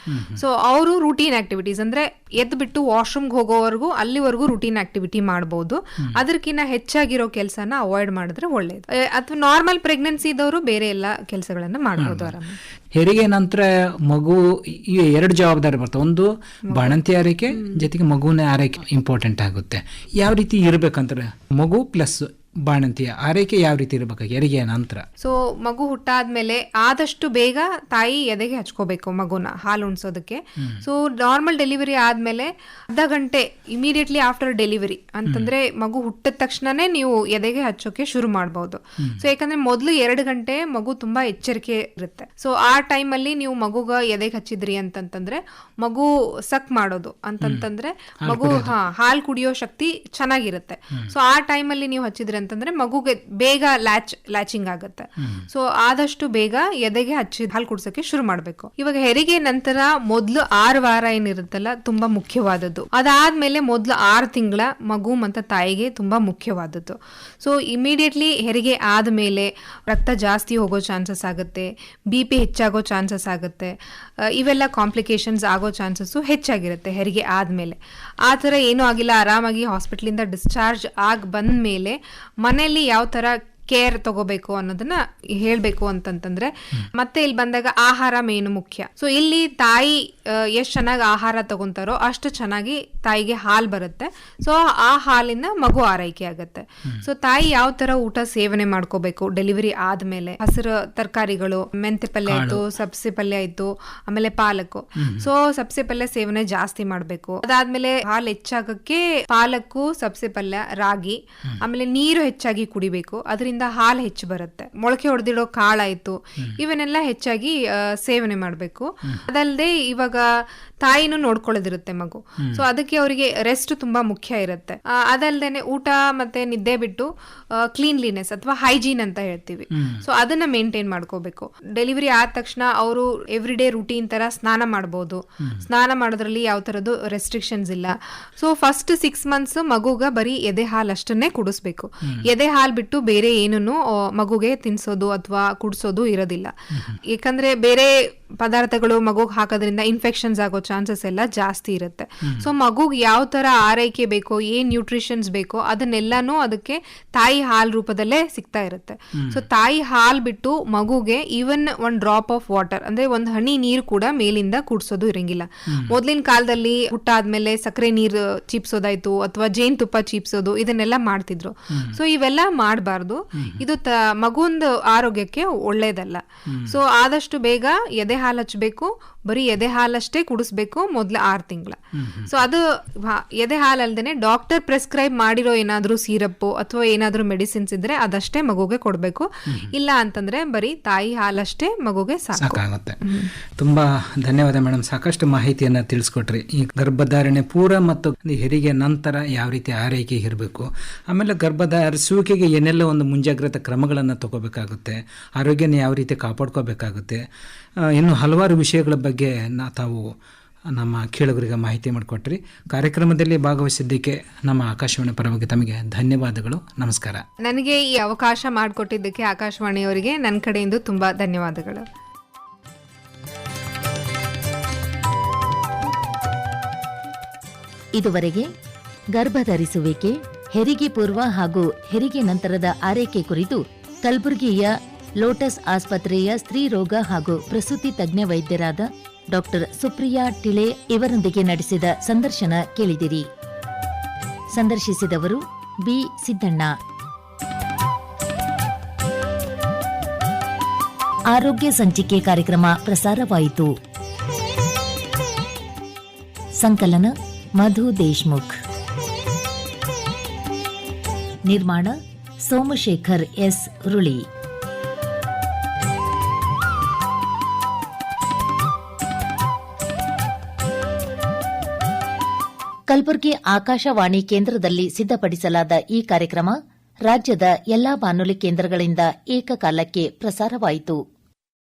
ಸೊ ಅವರು ರೂಟೀನ್ ಆಕ್ಟಿವಿಟೀಸ್ ಅಂದ್ರೆ ಎದ್ದು ಬಿಟ್ಟು ವಾಶ್ರೂಮ್ಗೆ ಹೋಗೋವರೆಗೂ ಅಲ್ಲಿವರೆಗೂ ರೂಟೀನ್ ಆಕ್ಟಿವಿಟಿ ಮಾಡಬಹುದು. ಅದಕ್ಕಿಂತ ಹೆಚ್ಚಾಗಿರೋ ಕೆಲಸನ ಅವಾಯ್ಡ್ ಮಾಡಿದ್ರೆ ಒಳ್ಳೇದು. ಅಥವಾ ನಾರ್ಮಲ್ ಪ್ರೆಗ್ನೆನ್ಸಿ ಇದ್ದವರು ಬೇರೆ ಎಲ್ಲ ಕೆಲಸಗಳನ್ನ ಮಾಡಬಹುದು ಆರಾಮ. ಹೆರಿಗೆ ನಂತರ ಮಗು ಈ 2 ಜವಾಬ್ದಾರಿ ಬರ್ತವೆ. ಒಂದು ಬಾಣಂತಿ ಆರೈಕೆ ಜೊತೆಗೆ ಮಗುವಿನ ಆರೈಕೆ ಇಂಪಾರ್ಟೆಂಟ್ ಆಗುತ್ತೆ. ಯಾವ ರೀತಿ ಇರ್ಬೇಕಂತಾರೆ, ಮಗು ಪ್ಲಸ್ ಬಾಣಂತಿಯ ಆರೈಕೆ ಯಾವ ರೀತಿ ಇರಬೇಕಾಗಿ ಹೆರಿಗೆಯ ನಂತರ? ಸೊ ಮಗು ಹುಟ್ಟಾದ್ಮೇಲೆ ಆದಷ್ಟು ಬೇಗ ತಾಯಿ ಎದೆಗೆ ಹಚ್ಕೋಬೇಕು ಮಗುನ ಹಾಲು ಉಣ್ಸೋದಕ್ಕೆ. ಸೊ ನಾರ್ಮಲ್ ಡೆಲಿವರಿ ಆದ್ಮೇಲೆ ಅರ್ಧ ಗಂಟೆ ಇಮಿಡಿಯೇಟ್ಲಿ ಆಫ್ಟರ್ ಡೆಲಿವರಿ ಅಂತಂದ್ರೆ ಮಗು ಹುಟ್ಟಿದ ತಕ್ಷಣನೇ ನೀವು ಎದೆಗೆ ಹಚ್ಚೋಕೆ ಶುರು ಮಾಡಬಹುದು. ಸೊ ಯಾಕಂದ್ರೆ ಮೊದಲು 2 ಗಂಟೆ ಮಗು ತುಂಬಾ ಎಚ್ಚರಿಕೆ ಇರುತ್ತೆ. ಸೊ ಆ ಟೈಮಲ್ಲಿ ನೀವು ಮಗುಗ ಎದೆಗೆ ಹಚ್ಚಿದ್ರಿ ಅಂತಂತಂದ್ರೆ ಮಗು ಸಕ್ ಮಾಡೋದು ಅಂತಂತಂದ್ರೆ ಮಗು ಹಾಲು ಕುಡಿಯೋ ಶಕ್ತಿ ಚೆನ್ನಾಗಿರುತ್ತೆ. ಸೊ ಆ ಟೈಮಲ್ಲಿ ನೀವು ಹಚ್ಚಿದ್ರಿ ಅಂತಂದ್ರೆ ಮಗುಗೆ ಬೇಗ ಲ್ಯಾಚಿಂಗ್ ಆಗುತ್ತೆ. ಸೊ ಆದಷ್ಟು ಬೇಗ ಎದೆಗೆ ಹಚ್ಚಿ ಹಾಲು ಕುಡ್ಸಕ್ಕೆ ಶುರು ಮಾಡ್ಬೇಕು. ಇವಾಗ ಹೆರಿಗೆ ನಂತರ ಮೊದ್ಲು 6 ವಾರ ಏನಿರುತ್ತಲ್ಲ ತುಂಬಾ ಮುಖ್ಯವಾದದ್ದು. ಅದಾದ್ಮೇಲೆ ಮೊದ್ಲು 6 ತಿಂಗಳ ಮಗು ಮತ್ತೆ ತಾಯಿಗೆ ತುಂಬಾ ಮುಖ್ಯವಾದದ್ದು. ಸೊ ಇಮಿಡಿಯೇಟ್ಲಿ ಹೆರಿಗೆ ಆದ್ಮೇಲೆ ರಕ್ತ ಜಾಸ್ತಿ ಹೋಗೋ ಚಾನ್ಸಸ್ ಆಗುತ್ತೆ, BP ಹೆಚ್ಚಾಗೋ ಚಾನ್ಸಸ್ ಆಗುತ್ತೆ, ಇವೆಲ್ಲ ಕಾಂಪ್ಲಿಕೇಶನ್ಸ್ ಆಗೋ ಚಾನ್ಸಸ್ ಹೆಚ್ಚಾಗಿರುತ್ತೆ ಹೆರಿಗೆ ಆದ್ಮೇಲೆ. ಆ ಥರ ಏನೂ ಆಗಿಲ್ಲ, ಆರಾಮಾಗಿ ಹಾಸ್ಪಿಟ್ಲಿಂದ ಡಿಸ್ಚಾರ್ಜ್ ಆಗಿ ಬಂದ್ಮೇಲೆ ಮನೆಯಲ್ಲಿ ಯಾವ ಥರ ಕೇರ್ ತಗೋಬೇಕು ಅನ್ನೋದನ್ನ ಹೇಳ್ಬೇಕು ಅಂತಂತಂದ್ರೆ ಮತ್ತೆ ಇಲ್ಲಿ ಬಂದಾಗ ಆಹಾರ ಮೇನು ಮುಖ್ಯ. ಸೊ ಇಲ್ಲಿ ತಾಯಿ ಎಷ್ಟು ಚೆನ್ನಾಗಿ ಆಹಾರ ತಗೊಂತಾರೋ ಅಷ್ಟು ಚೆನ್ನಾಗಿ ತಾಯಿಗೆ ಹಾಲು ಬರುತ್ತೆ. ಸೊ ಆ ಹಾಲಿಂದ ಮಗು ಆರೈಕೆ ಆಗುತ್ತೆ. ಸೊ ತಾಯಿ ಯಾವ ತರ ಊಟ ಸೇವನೆ ಮಾಡ್ಕೋಬೇಕು ಡೆಲಿವರಿ ಆದ್ಮೇಲೆ, ಹಸಿರು ತರಕಾರಿಗಳು, ಮೆಂತೆ ಪಲ್ಯ ಆಯ್ತು, ಸಬ್ಸಿ ಪಲ್ಯ ಆಯ್ತು, ಆಮೇಲೆ ಪಾಲಕ್ಕು. ಸೊ ಸಬ್ಸಿ ಪಲ್ಯ ಸೇವನೆ ಜಾಸ್ತಿ ಮಾಡ್ಬೇಕು. ಅದಾದ್ಮೇಲೆ ಹಾಲು ಹೆಚ್ಚಾಗಕ್ಕೆ ಪಾಲಕ್ಕು, ಸಬ್ಸಿ ಪಲ್ಯ, ರಾಗಿ, ಆಮೇಲೆ ನೀರು ಹೆಚ್ಚಾಗಿ ಕುಡಿಬೇಕು. ಅದರಿಂದ ಹಾಲು ಹೆಚ್ಚು ಬರುತ್ತೆ. ಮೊಳಕೆ ಹೊಡೆದಿಡೋ ಕಾಳಾಯ್ತು, ಇವನ್ನೆಲ್ಲ ಹೆಚ್ಚಾಗಿ ಸೇವನೆ ಮಾಡಬೇಕು. ಅದಲ್ಲದೆ ಇವಾಗ ತಾಯಿನೂ ನೋಡ್ಕೊಳ್ಳೋದಿರುತ್ತೆ ಮಗು. ಸೊ ಅದಕ್ಕೆ ಅವರಿಗೆ ರೆಸ್ಟ್ ತುಂಬಾ ಮುಖ್ಯ ಇರುತ್ತೆ. ಅದಲ್ದೇನೆ ಊಟ ಮತ್ತೆ ನಿದ್ದೆ ಬಿಟ್ಟು ಕ್ಲೀನ್ಲಿನೆಸ್ ಅಥವಾ ಹೈಜೀನ್ ಅಂತ ಹೇಳ್ತೀವಿ, ಸೊ ಅದನ್ನ ಮೇಂಟೈನ್ ಮಾಡ್ಕೋಬೇಕು. ಡೆಲಿವರಿ ಆದ ತಕ್ಷಣ ಅವರು ಎವ್ರಿ ಡೇ ರೂಟೀನ್ ತರ ಸ್ನಾನ ಮಾಡ್ಬೋದು. ಸ್ನಾನ ಮಾಡೋದ್ರಲ್ಲಿ ಯಾವ ತರದ್ದು ರೆಸ್ಟ್ರಿಕ್ಷನ್ಸ್ ಇಲ್ಲ. ಸೊ ಫಸ್ಟ್ 6 ಮಂತ್ಸ್ ಮಗುಗ ಬರೀ ಎದೆ ಹಾಲು ಅಷ್ಟನ್ನೇ ಕುಡಿಸ್ಬೇಕು. ಎದೆ ಹಾಲು ಬಿಟ್ಟು ಬೇರೆ ಏನನ್ನು ಮಗುಗೆ ತಿನ್ಸೋದು ಅಥವಾ ಕುಡಿಸೋದು ಇರೋದಿಲ್ಲ. ಯಾಕಂದ್ರೆ ಬೇರೆ ಪದಾರ್ಥಗಳು ಮಗುಗೆ ಹಾಕೋದ್ರಿಂದ ಇನ್ಫೆಕ್ಷನ್ಸ್ ಆಗೋ ಚಾನ್ಸಸ್ ಎಲ್ಲ ಜಾಸ್ತಿ ಇರುತ್ತೆ. ಸೊ ಮಗುಗೆ ಯಾವ ತರ ಆರೈಕೆ ಬೇಕೋ, ಏನ್ ನ್ಯೂಟ್ರಿಷನ್ಸ್ ಬೇಕೋ ಅದನ್ನೆಲ್ಲಾನು ಅದಕ್ಕೆ ತಾಯಿ ಹಾಲ್ ರೂಪದಲ್ಲೇ ಸಿಗ್ತಾ ಇರುತ್ತೆ. ಸೊ ತಾಯಿ ಹಾಲ್ ಬಿಟ್ಟು ಮಗುಗೆ ಈವನ್ 1 ಡ್ರಾಪ್ ಆಫ್ ವಾಟರ್ ಅಂದ್ರೆ 1 ಹನಿ ನೀರು ಕೂಡ ಮೇಲಿಂದ ಕುಡ್ಸೋದು ಇರಂಗಿಲ್ಲ. ಮೊದ್ಲಿನ ಕಾಲದಲ್ಲಿ ಹುಟ್ಟಾದ್ಮೇಲೆ ಸಕ್ಕರೆ ನೀರು ಚೀಪ್ಸೋದಾಯ್ತು ಅಥವಾ ಜೇನುತುಪ್ಪ ಚೀಪ್ಸೋದು ಇದನ್ನೆಲ್ಲ ಮಾಡ್ತಿದ್ರು. ಸೊ ಇವೆಲ್ಲ ಮಾಡಬಾರ್ದು. ಇದು ಮಗುಂದು ಆರೋಗ್ಯಕ್ಕೆ ಒಳ್ಳೇದಲ್ಲ. ಸೊ ಆದಷ್ಟು ಬೇಗ ಎದೆ ಹಾಲು ಹಚ್ಚಬೇಕು. ಬರೀ ಎದೆ ಹಾಲಷ್ಟೇ ಕುಡಿಸ್ಬೇಕು ಮೊದ್ಲು 6 ತಿಂಗಳ. ಸೊ ಅದು ಎದೆ ಹಾಲು ಅಲ್ದೇನೆ ಡಾಕ್ಟರ್ ಪ್ರೆಸ್ಕ್ರೈಬ್ ಮಾಡಿರೋ ಏನಾದ್ರೂ ಸಿರಪ್ ಅಥವಾ ಏನಾದ್ರೂ ಮೆಡಿಸಿನ್ಸ್ ಇದ್ರೆ ಅದಷ್ಟೇ ಮಗುಗೆ ಕೊಡ್ಬೇಕು. ಇಲ್ಲ ಅಂತಂದ್ರೆ ಬರೀ ತಾಯಿ ಹಾಲಷ್ಟೇ ಮಗುಗೆ ಸಾಕಾಗುತ್ತೆ. ತುಂಬಾ ಧನ್ಯವಾದ ಮೇಡಮ್, ಸಾಕಷ್ಟು ಮಾಹಿತಿಯನ್ನ ತಿಳಿಸ್ಕೊಟ್ರಿ. ಈ ಗರ್ಭಧಾರಣೆ ಪೂರ್ವ ಮತ್ತು ಹೆರಿಗೆ ನಂತರ ಯಾವ ರೀತಿ ಆರೈಕೆ ಇರಬೇಕು, ಆಮೇಲೆ ಗರ್ಭಧಾರಿಸುವಿಕೆಗೆ ಏನೆಲ್ಲ ಒಂದು ಮುಂಜಾಗ್ರತಾ ಕ್ರಮಗಳನ್ನು ತಗೋಬೇಕಾಗುತ್ತೆ, ಆರೋಗ್ಯನ ಯಾವ ರೀತಿ ಕಾಪಾಡ್ಕೋಬೇಕಾಗುತ್ತೆ, ಇನ್ನು ಹಲವಾರು ವಿಷಯಗಳ ಬಗ್ಗೆ ತಾವು ನಮ್ಮ ಕೇಳುಗರಿಗೆ ಮಾಹಿತಿ ಮಾಡಿಕೊಟ್ರಿ. ಕಾರ್ಯಕ್ರಮದಲ್ಲಿ ಭಾಗವಹಿಸಿದ್ದಕ್ಕೆ ನಮ್ಮ ಆಕಾಶವಾಣಿ ಪರವಾಗಿ ತಮಗೆ ಧನ್ಯವಾದಗಳು. ನಮಸ್ಕಾರ. ನನಗೆ ಈ ಅವಕಾಶ ಮಾಡಿಕೊಟ್ಟಿದ್ದಕ್ಕೆ ಆಕಾಶವಾಣಿಯವರಿಗೆ ನನ್ನ ಕಡೆಯಿಂದ ತುಂಬಾ ಧನ್ಯವಾದಗಳು. ಇದುವರೆಗೆ ಗರ್ಭಧರಿಸುವಿಕೆ, ಹೆರಿಗೆ ಪೂರ್ವ ಹಾಗೂ ಹೆರಿಗೆ ನಂತರದ ಆರೈಕೆ ಕುರಿತು ಕಲಬುರಗಿಯ ಲೋಟಸ್ ಆಸ್ಪತ್ರೆಯ ಸ್ತ್ರೀ ರೋಗ ಹಾಗೂ ಪ್ರಸೂತಿ ತಜ್ಞ ವೈದ್ಯರಾದ ಡಾಕ್ಟರ್ ಸುಪ್ರಿಯಾ ಟಿಳೆ ಇವರೊಂದಿಗೆ ನಡೆಸಿದ ಸಂದರ್ಶನ ಕೇಳಿದಿರಿ. ಸಂದರ್ಶಿಸಿದವರು ಬಿ ಸಿದ್ದಣ್ಣ. ಆರೋಗ್ಯ ಸಂಚಿಕೆ ಕಾರ್ಯಕ್ರಮ ಪ್ರಸಾರವಾಯಿತು. ಸಂಕಲನ ಮಧು ದೇಶ್ಮುಖ್. ನಿರ್ಮಾಣ ಸೋಮಶೇಖರ್ ಎಸ್ ರುಳಿ. ಕಲಬುರಗಿ ಆಕಾಶವಾಣಿ ಕೇಂದ್ರದಲ್ಲಿ ಸಿದ್ಧಪಡಿಸಲಾದ ಈ ಕಾರ್ಯಕ್ರಮ ರಾಜ್ಯದ ಎಲ್ಲಾ ಬಾನುಲಿ ಕೇಂದ್ರಗಳಿಂದ ಏಕಕಾಲಕ್ಕೆ ಪ್ರಸಾರವಾಯಿತು.